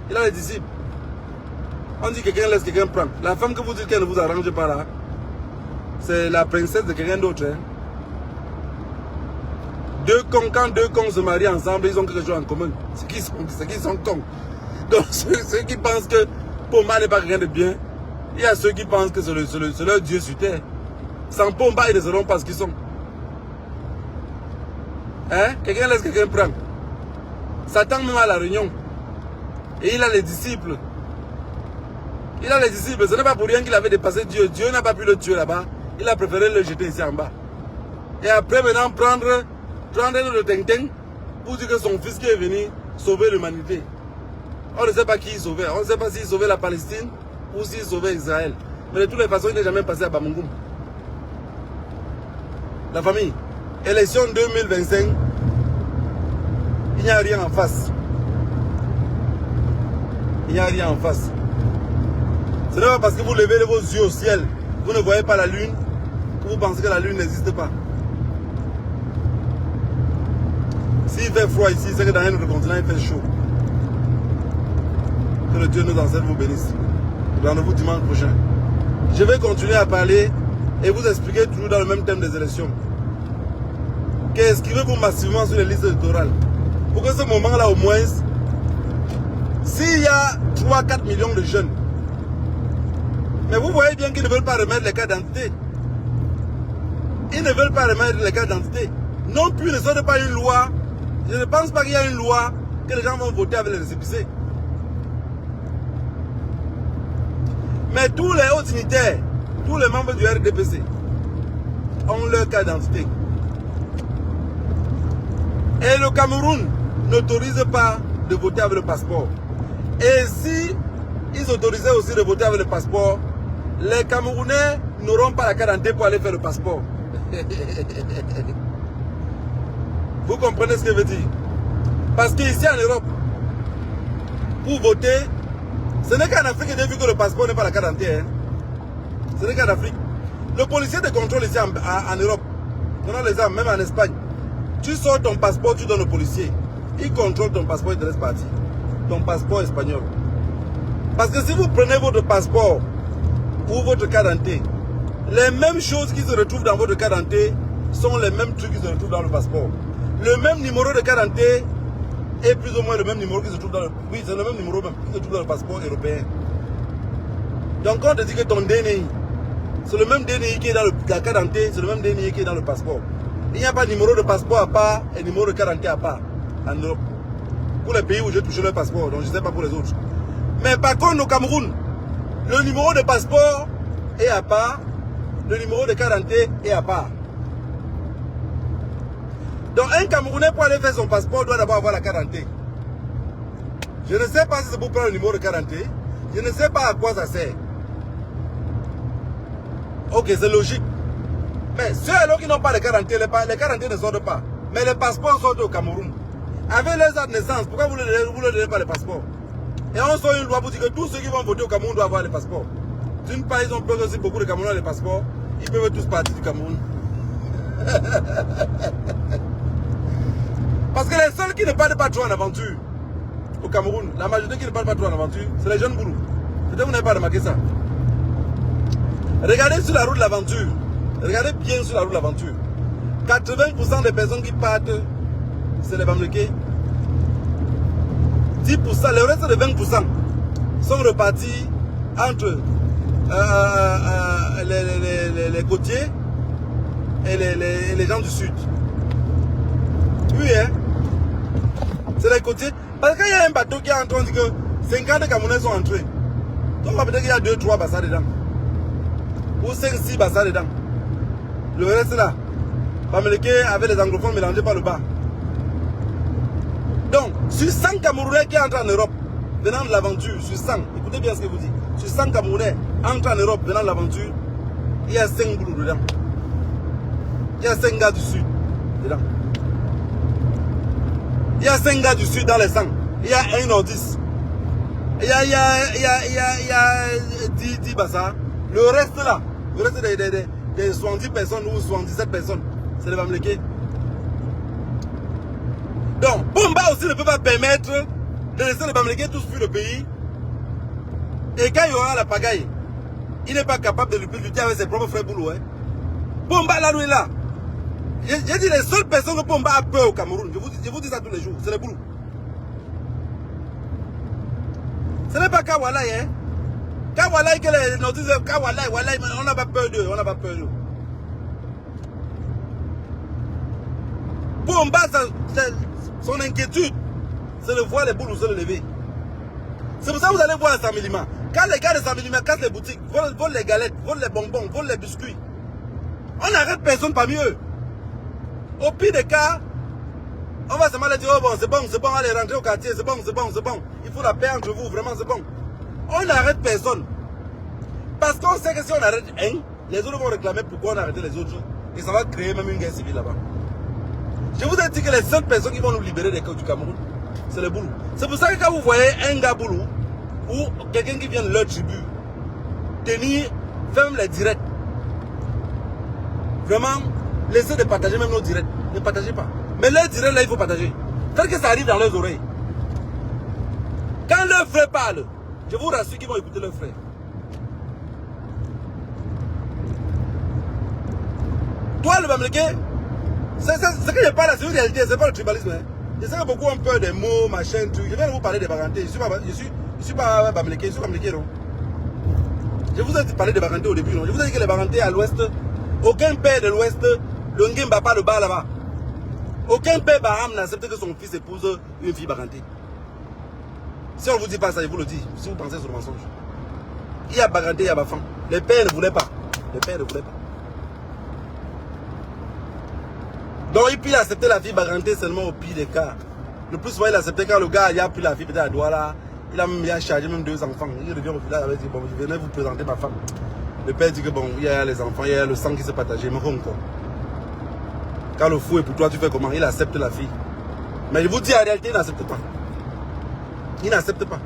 Il a les disciples. On dit que quelqu'un laisse quelqu'un prendre. La femme que vous dites qu'elle ne vous arrange pas là, c'est la princesse de quelqu'un d'autre. Hein. Quand deux cons se marient ensemble, ils ont quelque chose en commun. C'est qu'ils sont cons. Donc ceux qui pensent que Pomba n'est pas quelqu'un de bien, il y a ceux qui pensent que c'est leur Dieu sur terre. Sans Pomba, ils ne sauront pas ce qu'ils sont. Hein? Quelqu'un laisse quelqu'un prendre. Satan même à la réunion. Et il a les disciples. Il a les disciples. Ce n'est pas pour rien qu'il avait dépassé Dieu. Dieu n'a pas pu le tuer là-bas. Il a préféré le jeter ici en bas. Et après maintenant prendre le ting-ting pour dire que son fils qui est venu sauver l'humanité. On ne sait pas qui il sauvait. On ne sait pas s'il sauvait la Palestine ou s'il sauvait Israël. Mais de toutes les façons, il n'est jamais passé à Bamungum. La famille, élection 2025, il n'y a rien en face. Il n'y a rien en face. Ce n'est pas parce que vous levez vos yeux au ciel, vous ne voyez pas la lune, que vous pensez que la lune n'existe pas. S'il fait froid ici, c'est que dans un autre continent, il fait chaud. Que le Dieu de nos ancêtres vous bénisse. Rendez-vous dimanche prochain. Je vais continuer à parler et vous expliquer toujours dans le même thème des élections. Inscrivez-vous massivement sur les listes électorales. Pour que ce moment-là, au moins, s'il y a 3-4 millions de jeunes, mais vous voyez bien qu'ils ne veulent pas remettre les cartes d'identité. Ils ne veulent pas remettre les cartes d'identité. Non plus, ne sortent pas une loi. Je ne pense pas qu'il y a une loi que les gens vont voter avec les récépissés. Mais tous les hauts dignitaires, tous les membres du RDPC ont leur carte d'identité. Et le Cameroun n'autorise pas de voter avec le passeport. Et si ils autorisaient aussi de voter avec le passeport, les Camerounais n'auront pas la carte d'identité pour aller faire le passeport. Vous comprenez ce que je veux dire? Parce qu'ici en Europe, pour voter, ce n'est qu'en Afrique que j'ai vu que le passeport n'est pas la carte d'identité. Hein. Ce n'est qu'en Afrique. Le policier de contrôle ici en Europe, prenons l'exemple, même en Espagne, tu sors ton passeport, tu donnes au policier. Il contrôle ton passeport et te laisse partir. Ton passeport espagnol. Parce que si vous prenez votre passeport ou votre carte d'identité, les mêmes choses qui se retrouvent dans votre carte d'identité sont les mêmes trucs qui se retrouvent dans le passeport. Le même numéro de carte d'identité est plus ou moins le même numéro qui se trouve dans le... Oui, c'est le même numéro même qui se trouve dans le passeport européen. Donc quand on te dit que ton DNI, c'est le même DNI qui est dans la carte d'identité, c'est le même DNI qui est dans le passeport. Il n'y a pas de numéro de passeport à part et numéro de carte d'identité à part en Europe. Pour les pays où j'ai touché leur passeport, donc je ne sais pas pour les autres. Mais par contre au Cameroun, le numéro de passeport est à part, le numéro de carte d'identité est à part. Donc un Camerounais pour aller faire son passeport doit d'abord avoir la carte d'identité. Je ne sais pas si c'est pour prendre le numéro de carte d'identité. Je ne sais pas à quoi ça sert. Ok, c'est logique. Mais ceux alors qui n'ont pas de carte d'identité, les cartes d'identité ne sortent pas. Mais les passeports sortent au Cameroun. Avec les dates de naissance, pourquoi vous ne leur donnez pas les passeports? Et on sort une loi pour dire que tous ceux qui vont voter au Cameroun doivent avoir les passeports. D'une part, ils ont peur aussi beaucoup de Camerounais les passeports. Ils peuvent tous partir du Cameroun. Parce que les seuls qui ne partent pas trop en aventure au Cameroun, la majorité qui ne partent pas trop en aventure, c'est les jeunes boulous. Peut-être que vous n'avez pas remarqué ça. Regardez sur la route de l'aventure. Regardez bien sur la route de l'aventure. 80% des personnes qui partent, c'est les Bamileke. 10%, le reste de 20% sont repartis entre les côtiers et les gens du sud. Oui, hein? C'est les côtiers. Parce qu'il y a un bateau qui est entré, on dit que 50 Camerounais sont entrés. Donc peut-être qu'il y a 2-3 bassins dedans. Ou 5-6 bassins dedans. Le reste là, Bamileke avec les anglophones mélangés par le bas. Donc, sur 100 Camerounais qui entrent en Europe, venant de l'aventure, sur 100, écoutez bien ce que je vous dis, sur 100 Camerounais entrent en Europe, venant de l'aventure, il y a 5 boulous dedans. Il y a 5 gars du sud dedans. Il y a 5 gars du sud dans les 100. Il y a un nordiste. Il y a 10 bassins. Le reste là, le reste des 70 personnes ou 77 personnes, c'est les Bamileke. Donc, Bomba aussi ne peut pas permettre de laisser les Bamileke tous fuir le pays. Et quand il y aura la pagaille, il n'est pas capable de lutter avec ses propres frères boulot. Hein. Bomba là, lui là. J'ai dit les seules personnes que Bomba a peur au Cameroun, je vous dis ça tous les jours, c'est les boulous. Ce n'est pas Kawalai, hein. Kawalai, que les notices, Kawalai, on n'a pas peur d'eux, on n'a pas peur d'eux. Bomba, son inquiétude, c'est de voir les boules se lever. C'est pour ça que vous allez voir à Samilima. Quand les gars de Samilima cassent les boutiques, volent les galettes, volent les bonbons, volent les biscuits, on n'arrête personne parmi eux. Au pire des cas, on va seulement leur dire, oh bon, c'est bon, allez rentrer au quartier, c'est bon. Il faut la paix entre vous, vraiment, c'est bon. On n'arrête personne. Parce qu'on sait que si on arrête un, les autres vont réclamer pourquoi on a arrêté les autres. Et ça va créer même une guerre civile là-bas. Je vous ai dit que les seules personnes qui vont nous libérer des côtes du Cameroun, c'est les boulous. C'est pour ça que quand vous voyez un gars boulou ou quelqu'un qui vient de leur tribu tenir, faire même les directs, vraiment, laissez de partager même nos directs. Ne partagez pas. Mais leurs directs là, il faut partager. Faites que ça arrive dans leurs oreilles. Quand leurs frères parlent, je vous rassure qu'ils vont écouter leurs frères. Toi, le Bamileke, ce que je parle là, c'est une réalité, c'est pas le tribalisme. Hein. Je sais que beaucoup ont peur des mots, machin, truc. Je viens de vous parler des Bagantés. Je suis pas Bamileke, je suis Bamileke, non. Je vous ai parlé des Bagantés au début, non. Je vous ai dit que les Bagantés à l'ouest, aucun père de l'ouest, le Ngimba pas le bas là-bas. Aucun père Baham n'accepte que son fils épouse une fille Baganté. Si on ne vous dit pas ça, je vous le dis, si vous pensez sur le mensonge. Il y a Baganté, il y a Bafan. Les pères ne voulaient pas. Les pères ne voulaient pas. Donc il peut accepter la fille Baganté seulement au pire des cas. Le plus souvent il acceptait quand le gars il a pris la fille peut-être à Douala. Il a chargé même 2 enfants. Il revient au village avec dit bon je venais vous présenter ma femme. Le père dit que bon il y a les enfants, il y a le sang qui se partage. Mais encore. Quand le fou est pour toi tu fais comment? Il accepte la fille. Mais il vous dit en réalité il n'accepte pas. Il n'accepte pas.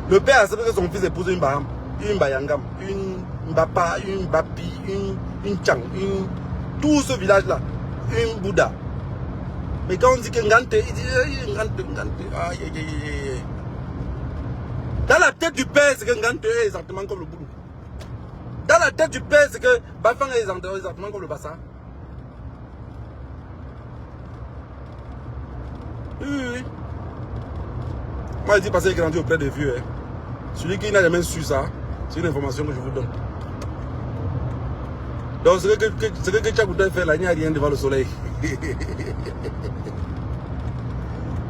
Le père accepte que son fils épouse une Baham, une Bayangam, une Mbapa, une Bapi, une Chang, tout ce village-là, une Bouddha. Mais quand on dit que Ngante, il dit Ngante. Aïe, aïe, aïe. Dans la tête du père, c'est que Ngante est exactement comme le boulot. Dans la tête du père, c'est que Bafang est exactement comme le Bassa. Oui. Moi, je dis parce qu'il est grandi auprès des vieux. Hein. Celui qui n'a jamais su ça, c'est une information que je vous donne. Donc, ce que Tchakoudé fait là, il n'y a rien devant le soleil. Il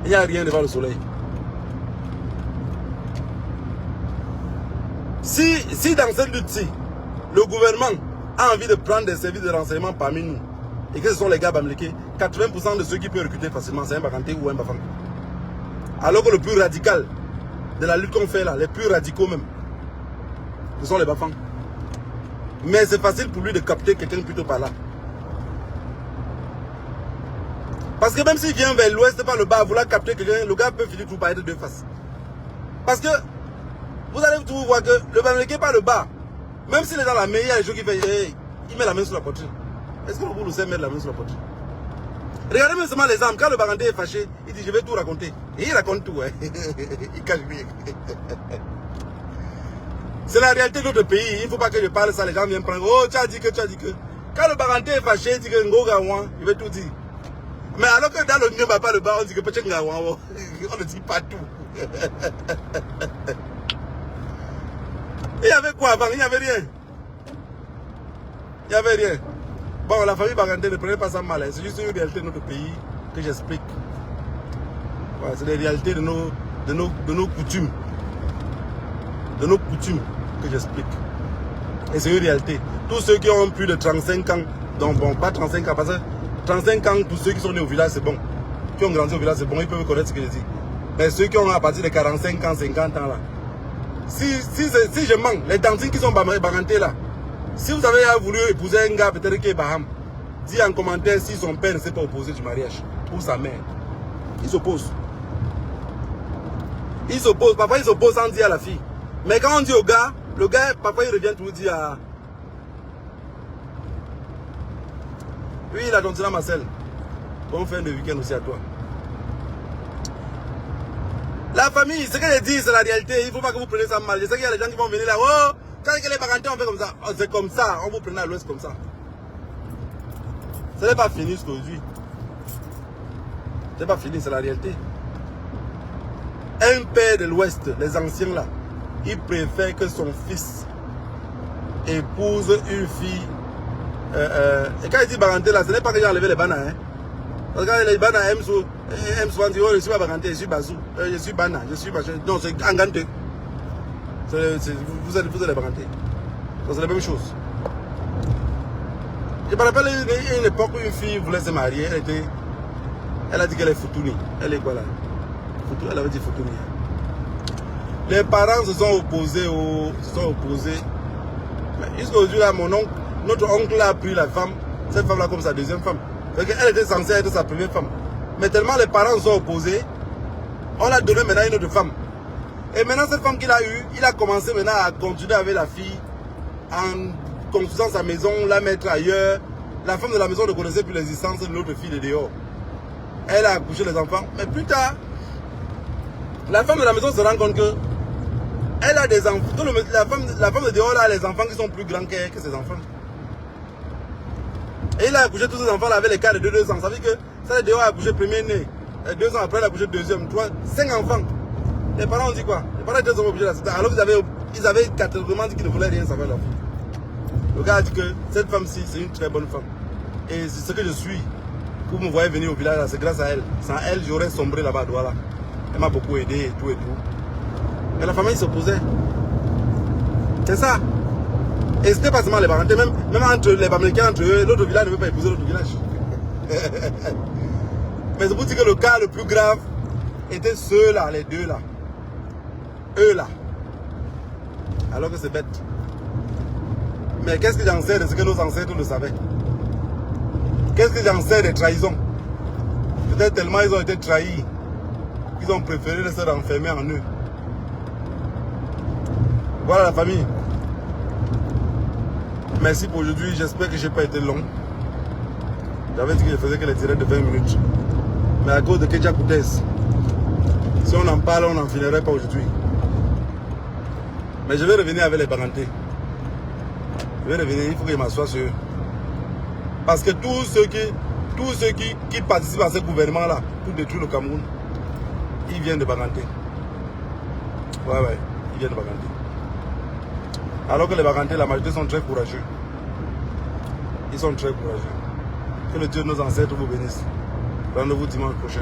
n'y a rien devant le soleil. Si dans cette lutte-ci, le gouvernement a envie de prendre des services de renseignement parmi nous, et que ce sont les gars Bamileke, 80% de ceux qui peuvent recruter facilement, c'est un Baganté ou un Bafang. Alors que le plus radical de la lutte qu'on fait là, les plus radicaux même, ce sont les Bafang. Mais c'est facile pour lui de capter quelqu'un plutôt par là. Parce que même s'il vient vers l'ouest, par le bas, vouloir capter quelqu'un, le gars peut finir tout par être deux faces. Parce que vous allez toujours voir que le Bamileke par le bas, même s'il est dans la mer, il y a des gens qui font, il met la main sur la poitrine. Est-ce que vous le savez mettre la main sur la poitrine? Regardez même seulement les armes. Quand le Baganté est fâché, il dit je vais tout raconter. Et il raconte tout. Hein. Il cache rien. C'est la réalité de notre pays. Il ne faut pas que je parle ça. Les gens viennent prendre. Oh, tu as dit que. Quand le Baganté est fâché, il dit que Ngogawan, il veut tout dire. Mais alors que dans le Nyeba pas le bas, on dit que peut-être Ngawan. On ne dit pas tout. Il y avait quoi avant? Il n'y avait rien. Il n'y avait rien. Bon, la famille Baganté ne prenait pas ça mal. Hein. C'est juste une réalité de notre pays que j'explique. Ouais, c'est des réalités de nos coutumes. De nos coutumes que j'explique. Et c'est une réalité. Tous ceux qui ont plus de 35 ans, donc bon, pas 35 ans, parce que 35 ans, pour ceux qui sont nés au village, c'est bon. Qui ont grandi au village, c'est bon, ils peuvent connaître ce que je dis. Mais ceux qui ont à partir de 45 ans, 50 ans là, si je manque, les tantines qui sont Baganté là, si vous avez voulu épouser un gars peut-être qui est Baham, dis en commentaire si son père ne s'est pas opposé du mariage, ou sa mère. Il s'oppose. Il s'oppose. Parfois il s'oppose sans dire à la fille. Mais quand on dit au gars, le gars, parfois il revient toujours dire à... Oui, il a donc là Marcel. Bon fin de week-end aussi à toi. La famille, ce que je dis, c'est la réalité. Il ne faut pas que vous preniez ça mal. Je sais qu'il y a des gens qui vont venir là. Oh, quand les Bagantés, on fait comme ça. Oh, c'est comme ça. On vous prenait à l'ouest comme ça. Ce n'est pas fini aujourd'hui. Ce n'est pas fini, c'est la réalité. Un père de l'ouest, les anciens là, il préfère que son fils épouse une fille. Et quand il dit Baganté là, ce n'est pas que j'ai enlevé les Bana. Hein. Parce que les Bana aiment souvent dire, oh, je suis pas Baganté, je suis Bazou, je suis Bana, je suis machin. Non, c'est Angante. Vous êtes les Baganté. C'est la même chose. Je me rappelle une époque où une fille voulait se marier, elle a dit qu'elle est Foutouni. Elle est quoi là? Elle avait dit Foutouni. Les parents se sont opposés Jusqu'à aujourd'hui là, notre oncle a pris la femme, cette femme là comme sa deuxième femme. Elle était censée être sa première femme. Mais tellement les parents se sont opposés, on l'a donné maintenant une autre femme. Et maintenant cette femme qu'il a eue, il a commencé maintenant à continuer avec la fille en construisant sa maison, la mettre ailleurs. La femme de la maison ne connaissait plus l'existence de l'autre fille de dehors. Elle a accouché les enfants. Mais plus tard, la femme de la maison se rend compte que elle a des enfants. La femme de dehors a les enfants qui sont plus grands que ses enfants. Et il a accouché tous ses enfants là avec les cas de 2 ans. Ça veut dire que ça de dehors a accouché premier né. Et 2 ans après, elle a accouché deuxième, 3, 5 enfants. Les parents ont dit quoi? Les parents étaient obligés d'accepter. Alors qu'ils avaient catégoriquement dit qu'ils ne voulaient rien savoir de la fille. Le gars a dit que cette femme-ci, c'est une très bonne femme. Et c'est ce que je suis. Vous me voyez venir au village, c'est grâce à elle. Sans elle, j'aurais sombré là-bas, voilà. Elle m'a beaucoup aidé et tout et tout. Mais la famille s'opposait. C'est ça. Et c'était pas seulement les Bagantés, même entre les Bamilekins, entre eux, l'autre village ne veut pas épouser l'autre village. Mais c'est pour dire que le cas le plus grave était ceux-là, les deux là. Eux là. Alors que c'est bête. Mais qu'est-ce que j'en sais de ce que nos ancêtres le savaient? Qu'est-ce que j'en sais des trahisons? Peut-être tellement ils ont été trahis qu'ils ont préféré se renfermer en eux. Voilà la famille. Merci pour aujourd'hui. J'espère que je n'ai pas été long. J'avais dit que je faisais que les directs de 20 minutes. Mais à cause de Kedja Koutes, si on en parle, on n'en finirait pas aujourd'hui. Mais je vais revenir avec les Bagantés. Je vais revenir, il faut que je m'assoie sur eux. Parce que tous ceux qui participent à ce gouvernement-là pour détruire le Cameroun, ils viennent de Baganté. Ouais, ils viennent de Baganté. Alors que les Bagantés, la majorité sont très courageux. Ils sont très courageux. Que le Dieu de nos ancêtres vous bénisse. Rendez-vous dimanche prochain.